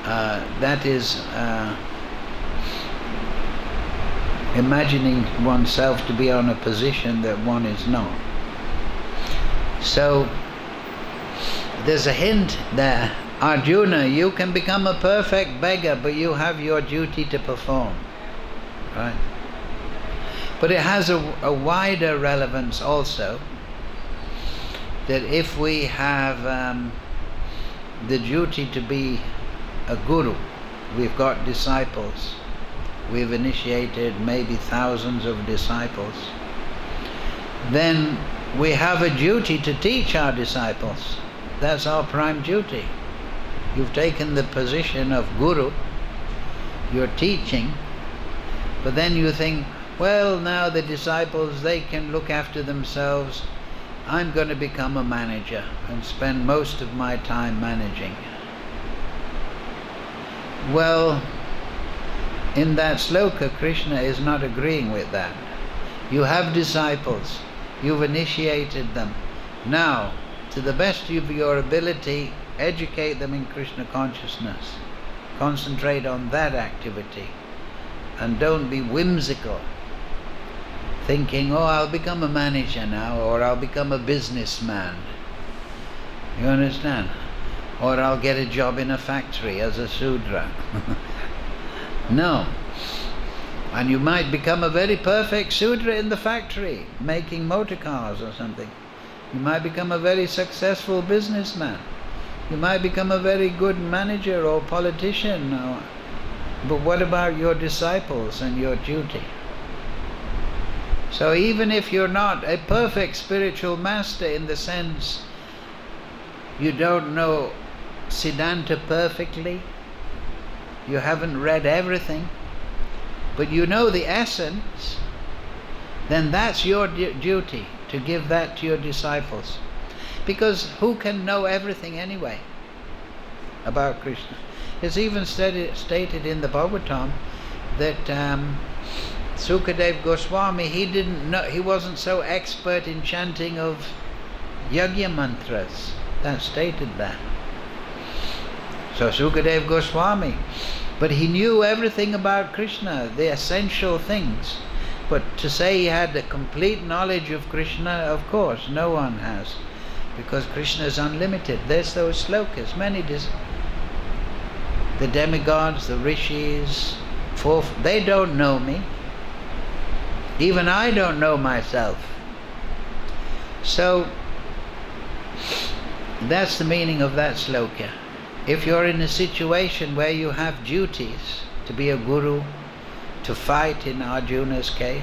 That is imagining oneself to be on a position that one is not. So there's a hint there. Arjuna, you can become a perfect beggar, but you have your duty to perform. Right? But it has a wider relevance also, that if we have the duty to be a guru, we've got disciples, we've initiated maybe thousands of disciples, then we have a duty to teach our disciples. That's our prime duty. You've taken the position of guru, you're teaching, but then you think, well, now the disciples, they can look after themselves. I'm going to become a manager and spend most of my time managing. Well, in that sloka, Krishna is not agreeing with that. You have disciples, you've initiated them. Now, to the best of your ability, educate them in Krishna consciousness. Concentrate on that activity. And don't be whimsical, thinking, oh, I'll become a manager now, or I'll become a businessman. You understand? Or I'll get a job in a factory as a Sudra. No. And you might become a very perfect Sudra in the factory, making motor cars or something. You might become a very successful businessman. You might become a very good manager or politician. But what about your disciples and your duty? So even if you're not a perfect spiritual master in the sense you don't know Siddhanta perfectly, you haven't read everything, but you know the essence, then that's your duty, to give that to your disciples. Because who can know everything anyway about Krishna? It's even stated in the Bhagavatam that Sukadev Goswami, he wasn't so expert in chanting of yajna mantras. That's stated there. So Sukadev Goswami, but he knew everything about Krishna, the essential things. But to say he had the complete knowledge of Krishna, of course, no one has. Because Krishna is unlimited. There's those slokas, the demigods, the rishis, they don't know me. Even I don't know myself. So that's the meaning of that sloka. If you're in a situation where you have duties to be a guru, to fight in Arjuna's case,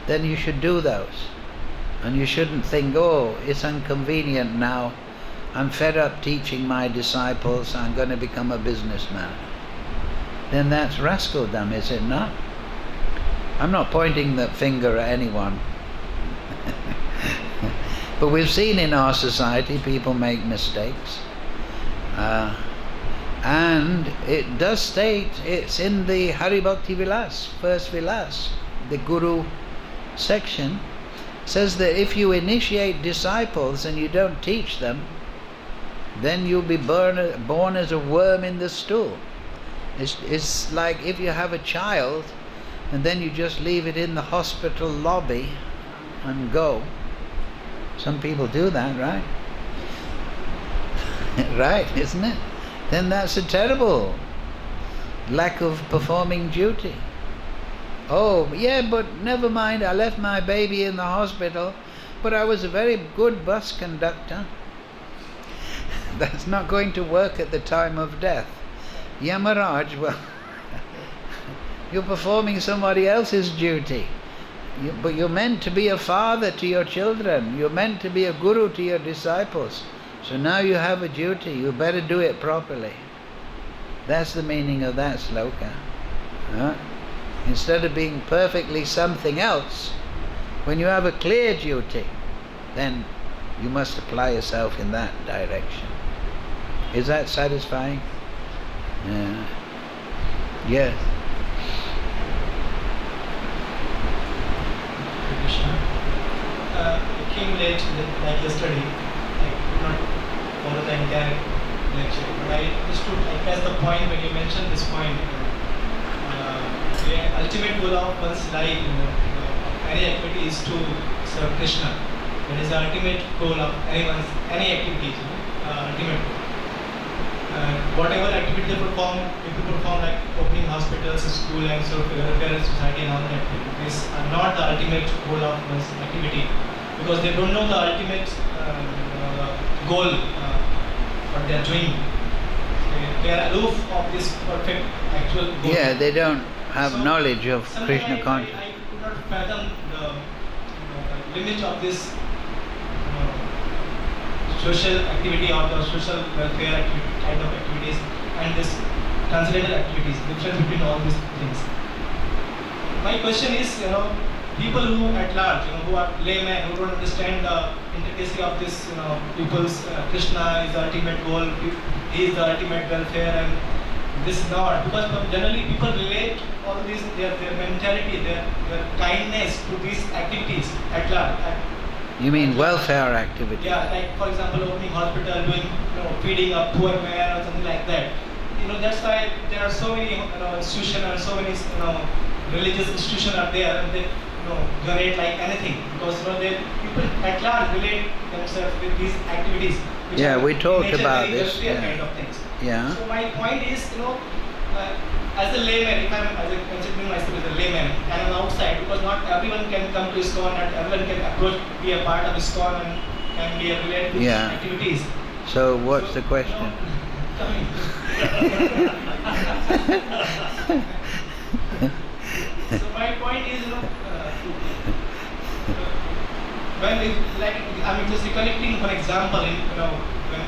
then you should do those. And you shouldn't think, oh, it's inconvenient now, I'm fed up teaching my disciples, I'm going to become a businessman. Then that's rascaldom, is it not? I'm not pointing the finger at anyone. But we've seen in our society people make mistakes. And it does state, it's in the Hari Bhakti Vilas, first Vilas, the Guru section, says that if you initiate disciples and you don't teach them, then you'll be born as a worm in the stool. It's like if you have a child and then you just leave it in the hospital lobby and go. Some people do that, right? Right, isn't it? Then that's a terrible lack of performing duty. Oh, yeah, but never mind, I left my baby in the hospital, but I was a very good bus conductor. That's not going to work at the time of death. Yamaraj, well, you're performing somebody else's duty. But you're meant to be a father to your children. You're meant to be a guru to your disciples. So now you have a duty. You better do it properly. That's the meaning of that sloka. Instead of being perfectly something else, when you have a clear duty, then you must apply yourself in that direction. Is that satisfying? Yes. Krishna. I came late, like yesterday. I could not follow the entire lecture, but I understood. I guess the point when you mentioned this point, the ultimate goal of one's life, any activity is to serve Krishna. That is the ultimate goal of any activity. Ultimate goal. Whatever activity they perform, people perform like opening hospitals, school, and so welfare society and all that. These are not the ultimate goal of one's activity, because they don't know the ultimate goal, what they are doing. They are aloof of this perfect actual goal. Yeah, they don't have knowledge of Krishna consciousness. I could not fathom the limit of this social activity or the social welfare kind of activities and this transcendental activities, difference between all these things. My question is, people who at large, who are laymen, who don't understand the intricacy of this, people's Krishna is the ultimate goal, he is the ultimate welfare, and this not, because generally people relate all these, their mentality, their kindness to these activities at large. You mean welfare activity? Yeah, like for example, opening hospital, doing, feeding a poor man or something like that. That's why there are so many institutions and so many religious institutions are there, and they donate like anything, because they people at large relate themselves with these activities. Which Yeah, are we talked nature about very this. welfare Yeah. kind of things. Yeah. So my point is, as a layman, if I'm considering myself as a layman and I'm outside, because not everyone can come to ISKCON, not everyone can approach, be a part of ISKCON and can be related to these Yeah. activities. So what's the question? Coming. So my point is, when I'm just recollecting one example in, when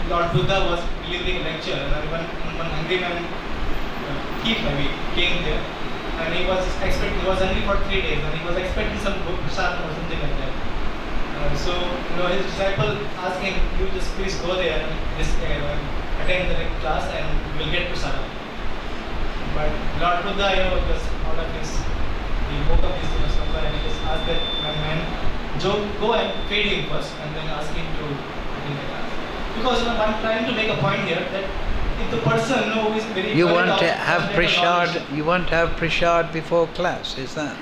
Lord Buddha was delivering a lecture, and one hungry man came there, and he was hungry for 3 days, and he was expecting some prasadam or something like that. So his disciple asked him, "You just please go there and attend the class, and you will get prasadam." But Lord Buddha, just out of he woke up his slumber, and he just asked that man, go and feed him first, and then ask him to attend the class. Because I'm trying to make a point here that if the person who is very You worried want to of have transcendental prasad? knowledge- You want to have prasad before class? Is that?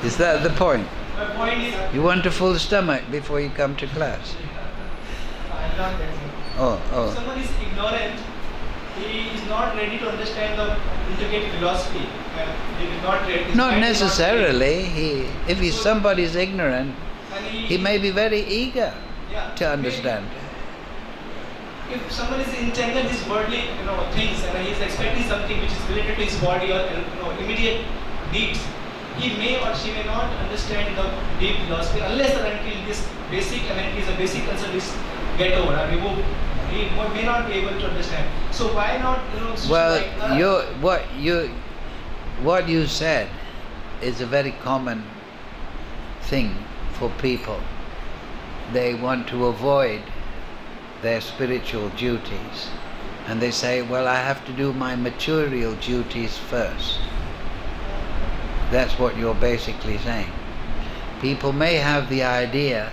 Is that the point? My point is, You want a full stomach before you come to class? I'm not that simple. If Oh. someone is ignorant, he is not ready to understand the intricate philosophy. He is not ready. his Not mind is necessarily. If somebody is ignorant, and he may be very eager yeah, to understand. If someone is entangled in his worldly, things, and he is expecting something which is related to his body or immediate needs, he may or she may not understand the deep philosophy unless and until this basic amenities or basic concern is get over or removed. He may not be able to understand. So why not, Well, like what you said is a very common thing for people. They want to avoid their spiritual duties, and they say, well, I have to do my material duties first. That's what you're basically saying. People may have the idea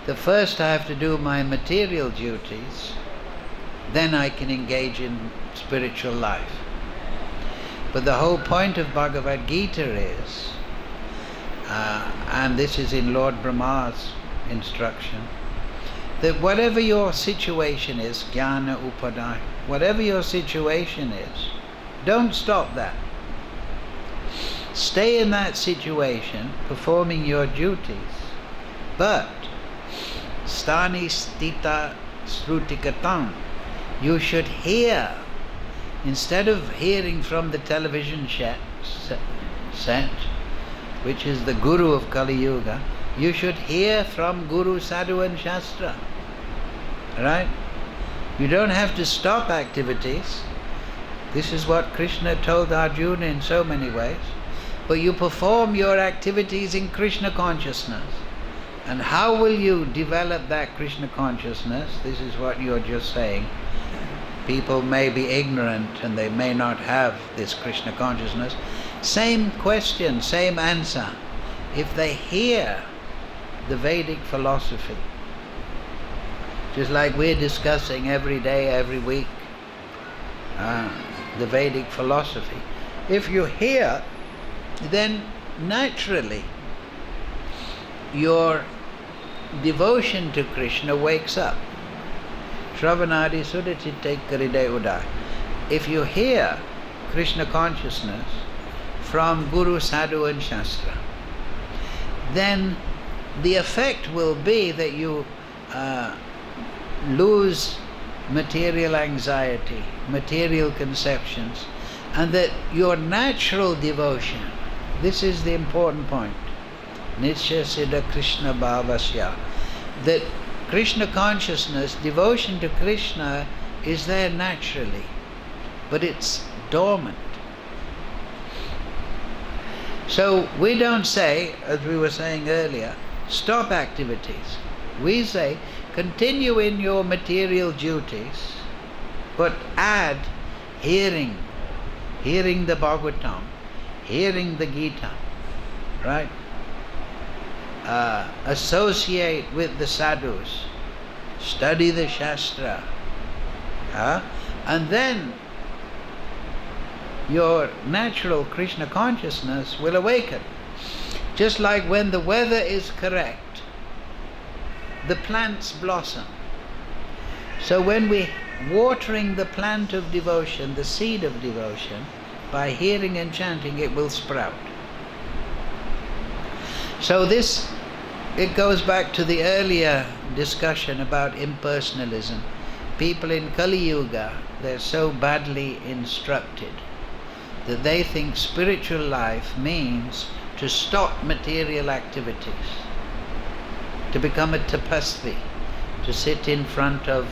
that first I have to do my material duties, then I can engage in spiritual life. But the whole point of Bhagavad-Gita is, and this is in Lord Brahma's instruction, that whatever your situation is, jnana upadaya, whatever your situation is, don't stop that. Stay in that situation, performing your duties, but stani stita srutikatam, you should hear, instead of hearing from the television set, which is the guru of Kali Yuga, you should hear from Guru, Sadhu and Shastra. Right? You don't have to stop activities. This is what Krishna told Arjuna in so many ways. but you perform your activities in Krishna consciousness. And how will you develop that Krishna consciousness? This is what you're just saying. People may be ignorant and they may not have this Krishna consciousness. Same question, same answer. If they hear the Vedic philosophy, just like we're discussing every day, every week, the Vedic philosophy. If you hear, then naturally your devotion to Krishna wakes up. Shravanadi Sudachitte Karide Uday. If you hear Krishna consciousness from Guru, Sadhu and Shastra, then the effect will be that you lose material anxiety, material conceptions, and that your natural devotion, this is the important point, Nitya Siddha Krishna Bhavasya, that Krishna consciousness, devotion to Krishna is there naturally, but it's dormant. So we don't say, as we were saying earlier, stop activities. We say, continue in your material duties, but add hearing the Bhagavatam, hearing the Gita, right? Associate with the sadhus, study the Shastra, and then your natural Krishna consciousness will awaken. Just like when the weather is correct, the plants blossom. So when we're watering the plant of devotion, the seed of devotion, by hearing and chanting, it will sprout. So this, it goes back to the earlier discussion about impersonalism. People in Kali Yuga, they're so badly instructed that they think spiritual life means to stop material activities, to become a tapasvi, to sit in front of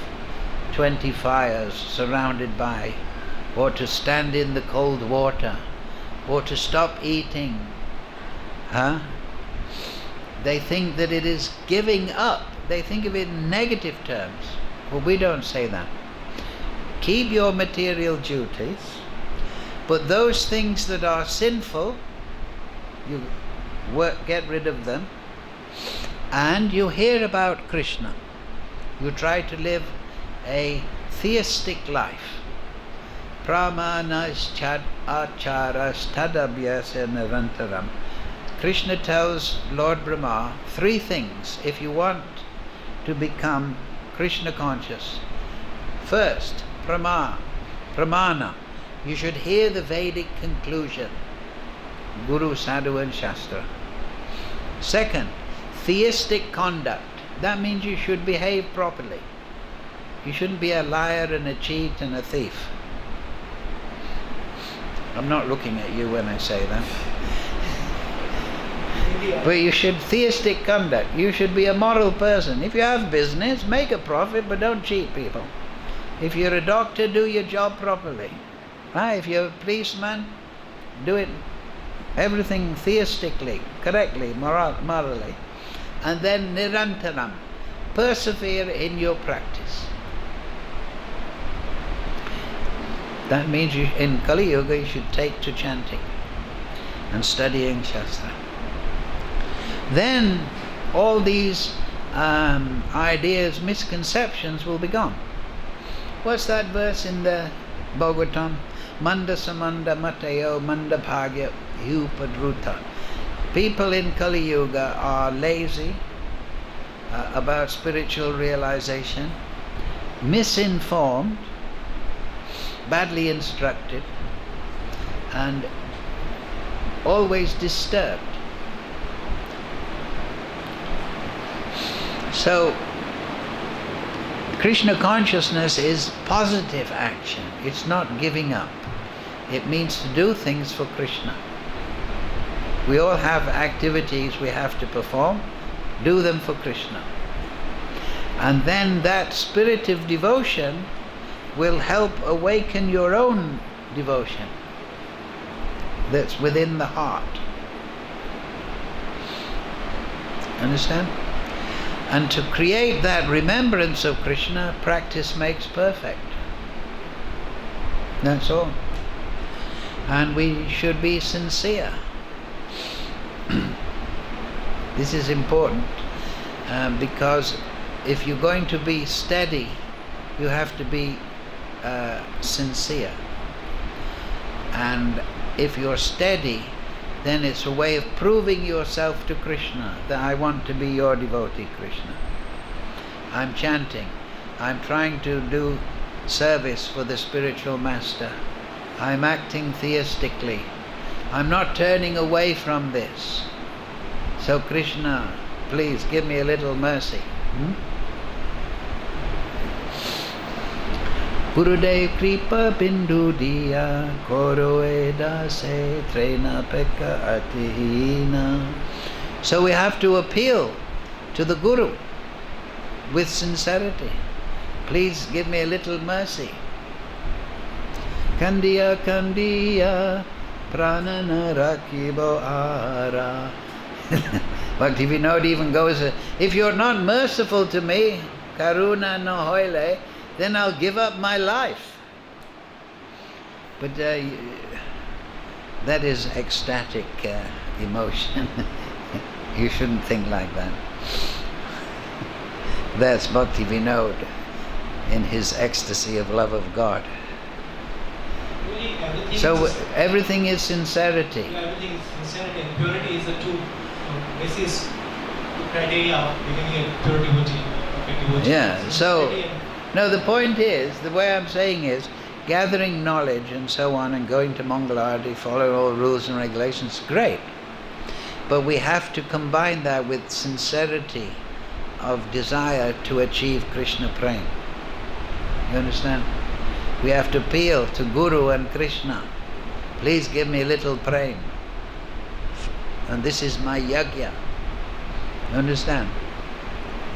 20 fires surrounded by, or to stand in the cold water, or to stop eating. They think that it is giving up. They think of it in negative terms. Well, we don't say that. Keep your material duties, but those things that are sinful, you get rid of them, and you hear about Krishna. You try to live a theistic life. Pramanas chad acharas tadabhyasa nirantaram. Krishna tells Lord Brahma 3 things if you want to become Krishna conscious. First, pramana. You should hear the Vedic conclusion, Guru, Sadhu and Shastra. Second, theistic conduct. That means you should behave properly. You shouldn't be a liar and a cheat and a thief. I'm not looking at you when I say that. But you should, theistic conduct. You should be a moral person. If you have business, make a profit, but don't cheat people. If you're a doctor, do your job properly. If you're a policeman, do it, everything theistically, correctly, morally. And then nirantaram, persevere in your practice. That means you, in Kali Yuga, you should take to chanting and studying Shastra. Then all these ideas, misconceptions will be gone. What's that verse in the Bhagavatam? Manda samanda matayo manda bhagya upadruta. People in Kali Yuga are lazy about spiritual realization, misinformed, badly instructed, and always disturbed. So Krishna consciousness is positive action. It's not giving up. It means to do things for Krishna. We all have activities we have to perform. Do them for Krishna. And then that spirit of devotion will help awaken your own devotion that's within the heart. Understand? And to create that remembrance of Krishna, practice makes perfect. That's all. And we should be sincere. This is important because if you're going to be steady, you have to be sincere. And if you're steady, then it's a way of proving yourself to Krishna, that I want to be your devotee, Krishna. I'm chanting. I'm trying to do service for the spiritual master. I'm acting theistically. I'm not turning away from this. So Krishna, please give me a little mercy. Gurudev kripa bindu diya koro eda se trena pekka atihina. So we have to appeal to the Guru with sincerity. Please give me a little mercy. Kandiya kandiya pranana rakibo ara. Bhakti-Vinod even goes, if you're not merciful to me, karuna no hoile, then I'll give up my life. But that is ecstatic emotion. You shouldn't think like that. That's Bhakti-Vinod in his ecstasy of love of God. Really, So everything is sincerity. Everything is sincerity, and purity is the two basis criteria of becoming a pure devotee. Yeah, so no, the point is, the way I'm saying is, gathering knowledge and so on and going to Mangalarti, following all rules and regulations, great. But we have to combine that with sincerity of desire to achieve Krishna Prem. You understand? We have to appeal to Guru and Krishna. Please give me a little Prem. And this is my yajna. You understand?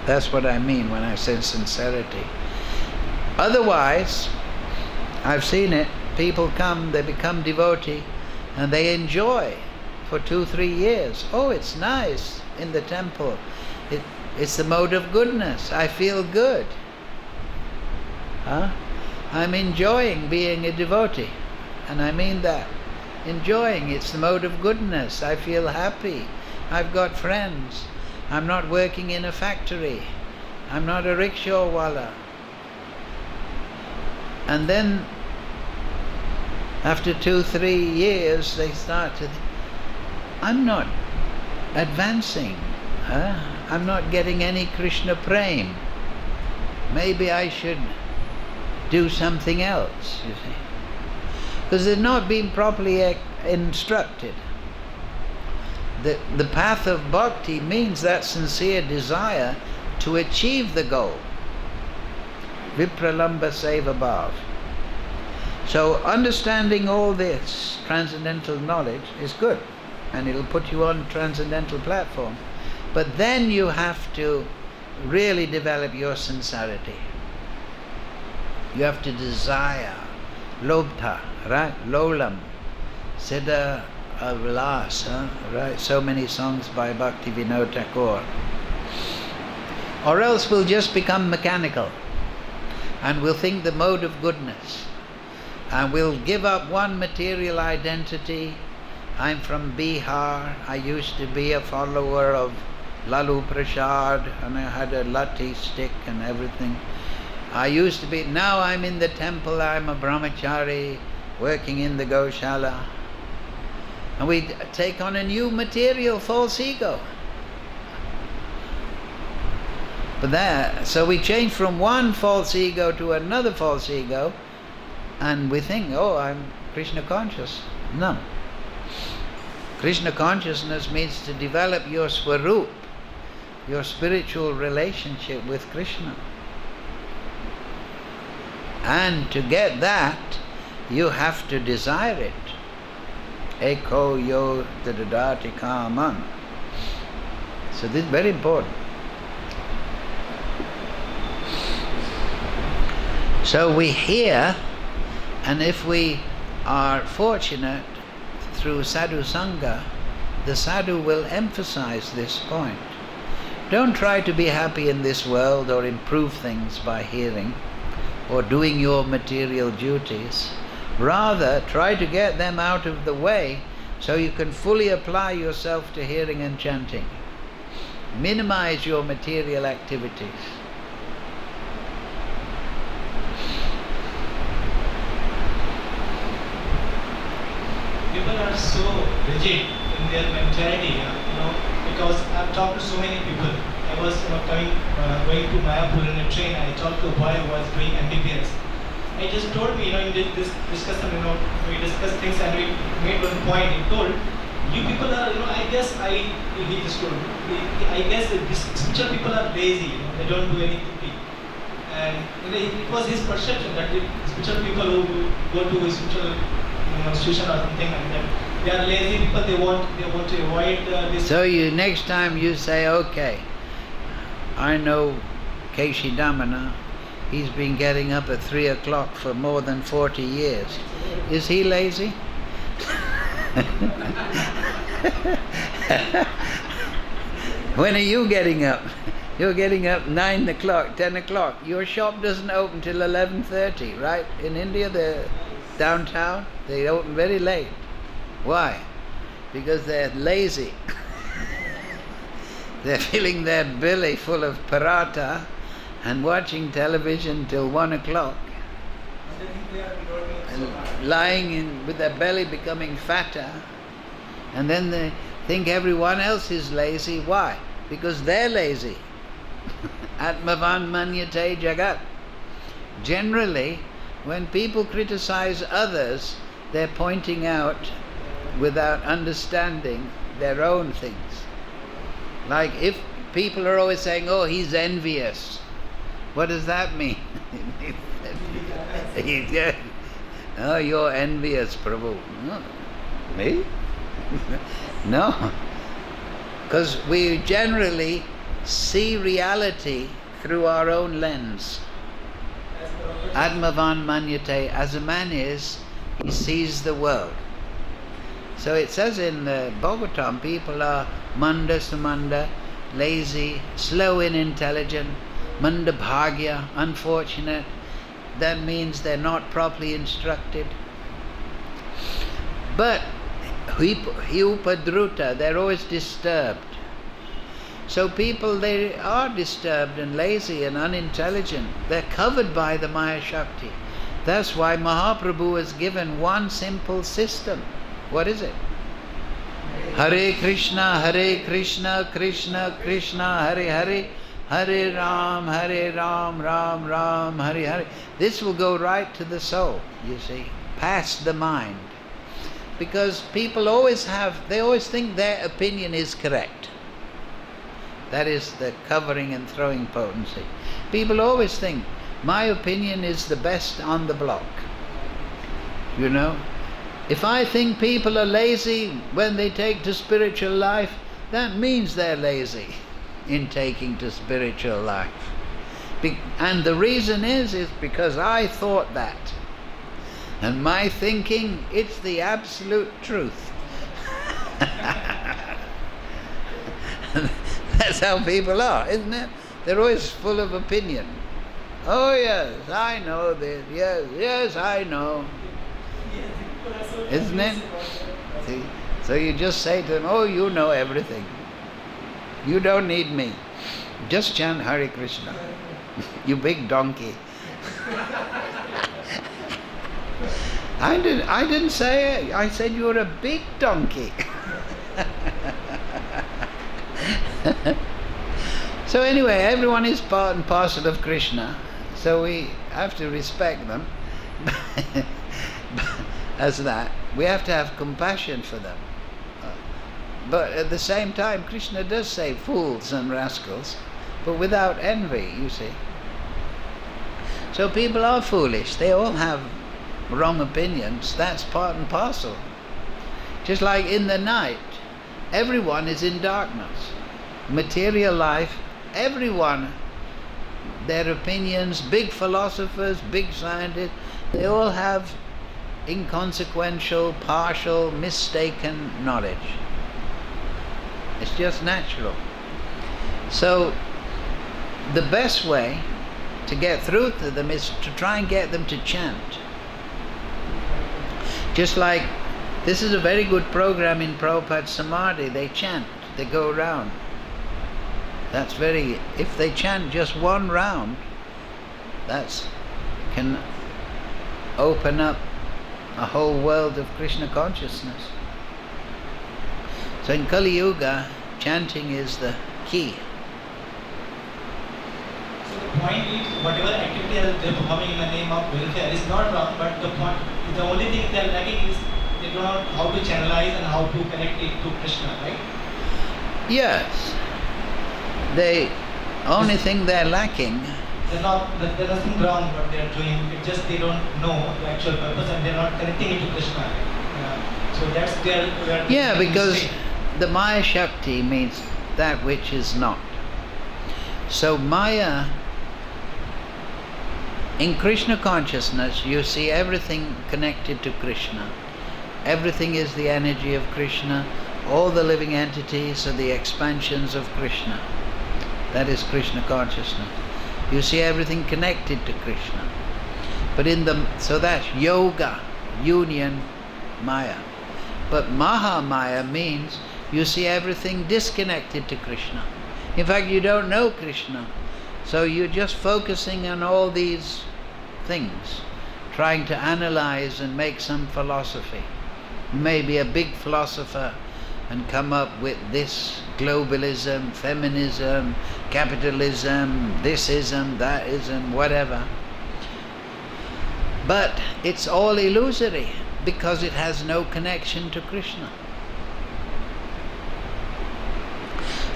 That's what I mean when I say sincerity. Otherwise, I've seen it, people come, they become devotee, and they enjoy for 2-3 years. Oh, it's nice in the temple. It's the mode of goodness. I feel good. I'm enjoying being a devotee. And I mean that. Enjoying, it's the mode of goodness. I feel happy. I've got friends. I'm not working in a factory. I'm not a rickshawwala. And then, after 2-3 years, they start to think, I'm not advancing. I'm not getting any Krishna Prem. Maybe I should do something else, you see. Because they're not being properly instructed. The path of bhakti means that sincere desire to achieve the goal. Vipralamba seva bhav. So understanding all this transcendental knowledge is good, and it'll put you on a transcendental platform. But then you have to really develop your sincerity. You have to desire, lobha, right? Lolam, Siddha Vilas, right? So many songs by Bhakti-Vinod Thakur. Or else we'll just become mechanical, and we'll think the mode of goodness, and we'll give up one material identity. I'm from Bihar. I used to be a follower of Lalu Prasad, and I had a lati stick and everything. I used to be, now I'm in the temple, I'm a brahmachari, working in the Goshala. And we take on a new material false ego. But so we change from one false ego to another false ego, and we think, oh, I'm Krishna conscious. No. Krishna consciousness means to develop your swarup, your spiritual relationship with Krishna. And to get that, you have to desire it. Eko yo dadadati kaman. So this is very important. So we hear, and if we are fortunate through sadhu sangha, the sadhu will emphasize this point. Don't try to be happy in this world or improve things by hearing or doing your material duties. Rather, try to get them out of the way so you can fully apply yourself to hearing and chanting. Minimize your material activities. People are so rigid in their mentality, because I've talked to so many people. I was going to Mayapur in a train. I talked to a boy who was doing MBBS. He just told me, in this discussion, we discussed things and we made one point. He told, you people are, he just told, I guess these spiritual people are lazy, they don't do anything. And it was his perception that the spiritual people who go to a spiritual institution or something like that, they are lazy people, they want to avoid this. So next time you say, okay, I know Kesidamana, he's been getting up at 3 o'clock for more than 40 years. Is he lazy? When are you getting up? You're getting up 9 o'clock, 10 o'clock. Your shop doesn't open till 11:30, right? In India, they're downtown, they open very late. Why? Because they're lazy. They're filling their belly full of paratha and watching television till 1 o'clock. And lying with their belly becoming fatter. And then they think everyone else is lazy. Why? Because they're lazy. Atmavan manyate jagat. Generally, when people criticize others, they're pointing out without understanding their own things. Like if people are always saying, oh, he's envious. What does that mean? Oh, you're envious, Prabhu. No. Me? No. Because we generally see reality through our own lens. Atmavan manyate, as a man is, he sees the world. So it says in the Bhagavatam, people are manda samanda, lazy, slow in intelligence, manda bhagya, unfortunate. That means they're not properly instructed. But upadruta, they're always disturbed. So people, they are disturbed and lazy and unintelligent. They're covered by the Maya Shakti. That's why Mahaprabhu has given one simple system. What is it? Hare Krishna, Krishna Krishna, Hare Hare, Hare Ram, Ram Ram, Hare Hare. This will go right to the soul, you see, past the mind. Because people they always think their opinion is correct. That is the covering and throwing potency. People always think, my opinion is the best on the block. If I think people are lazy when they take to spiritual life, that means they're lazy in taking to spiritual life. And the reason is because I thought that. And my thinking, it's the absolute truth. That's how people are, isn't it? They're always full of opinion. Oh yes, I know this. Yes, I know. Isn't it? See? So you just say to them, oh, you know everything. You don't need me. Just chant Hare Krishna. You big donkey. I didn't say it. I said you're a big donkey. So anyway, everyone is part and parcel of Krishna. So we have to respect them. As that, we have to have compassion for them. But at the same time, Krishna does say fools and rascals, but without envy, you see. So people are foolish. They all have wrong opinions. That's part and parcel. Just like in the night, everyone is in darkness. Material life, everyone, their opinions, big philosophers, big scientists, they all have inconsequential, partial, mistaken knowledge. It's just natural. So the best way to get through to them is to try and get them to chant. Just like this is a very good program in Prabhupada's Samadhi. They chant, they go around. That's very, if they chant just one round, that can open up a whole world of Krishna consciousness. So in Kali Yuga, chanting is the key. So the point is, whatever activity they are performing in the name of welfare is not wrong, but the only thing they are lacking is they don't know how to channelize and how to connect it to Krishna, right? Yes. The only thing they're lacking. There's nothing wrong what they are doing. It's just they don't know the actual purpose and they're not connecting it to Krishna. So that's their Yeah, because the Maya Shakti means that which is not. So Maya, in Krishna consciousness, you see everything connected to Krishna. Everything is the energy of Krishna. All the living entities are the expansions of Krishna. That is Krishna consciousness. You see everything connected to Krishna. But so that's yoga, union, Maya. But Maha Maya means you see everything disconnected to Krishna. In fact, you don't know Krishna. So you're just focusing on all these things, trying to analyze and make some philosophy. You may be a big philosopher and come up with this globalism, feminism, capitalism, thisism, thatism, whatever. But it's all illusory because it has no connection to Krishna.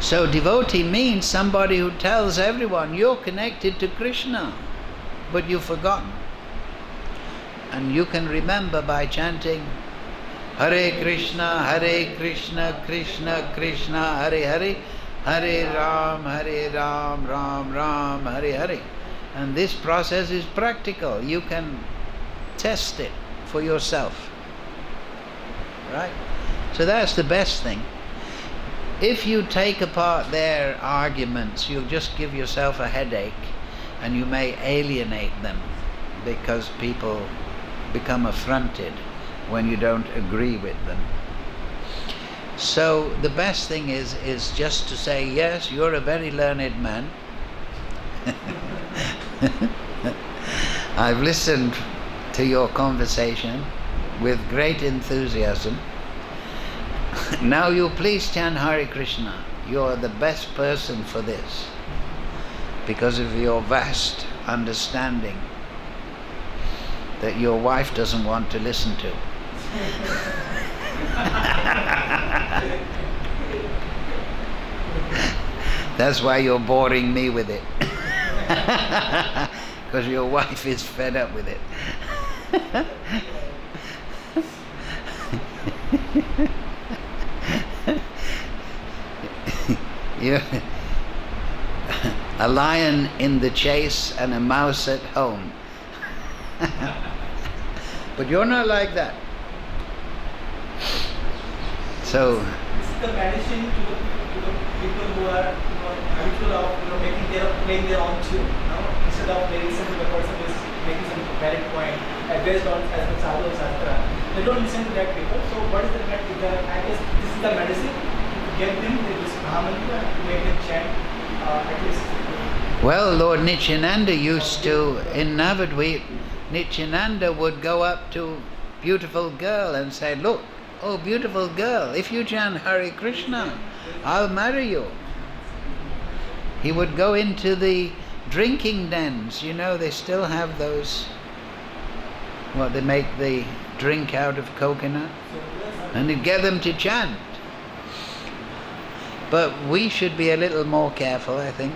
So devotee means somebody who tells everyone you're connected to Krishna, but you've forgotten. And you can remember by chanting Hare Krishna, Krishna Krishna, Hare Hare, Hare Ram, Ram Ram, Hare Hare. And this process is practical. You can test it for yourself. Right? So that's the best thing. If you take apart their arguments, you'll just give yourself a headache and you may alienate them because people become affronted when you don't agree with them. So the best thing is just to say, yes, you're a very learned man. I've listened to your conversation with great enthusiasm. Now you please chant Hare Krishna. You're the best person for this because of your vast understanding that your wife doesn't want to listen to. That's why you're boring me with it. Because your wife is fed up with it. You're a lion in the chase and a mouse at home. But you're not like that. So this is the medicine to the people who are habitual of playing their own tune. Instead of listening to the person who is making some valid point based on as the sadhu or shastra, they don't listen to that people. So what is the I guess this is the medicine to get them this harmony to make them chant at least. Well, Lord Nityananda used to, in Navadvip, Nityananda would go up to beautiful girl and say, look, oh beautiful girl, if you chant Hare Krishna, I'll marry you. He would go into the drinking dens, they still have those, they make the drink out of coconut, and he'd get them to chant. But we should be a little more careful, I think.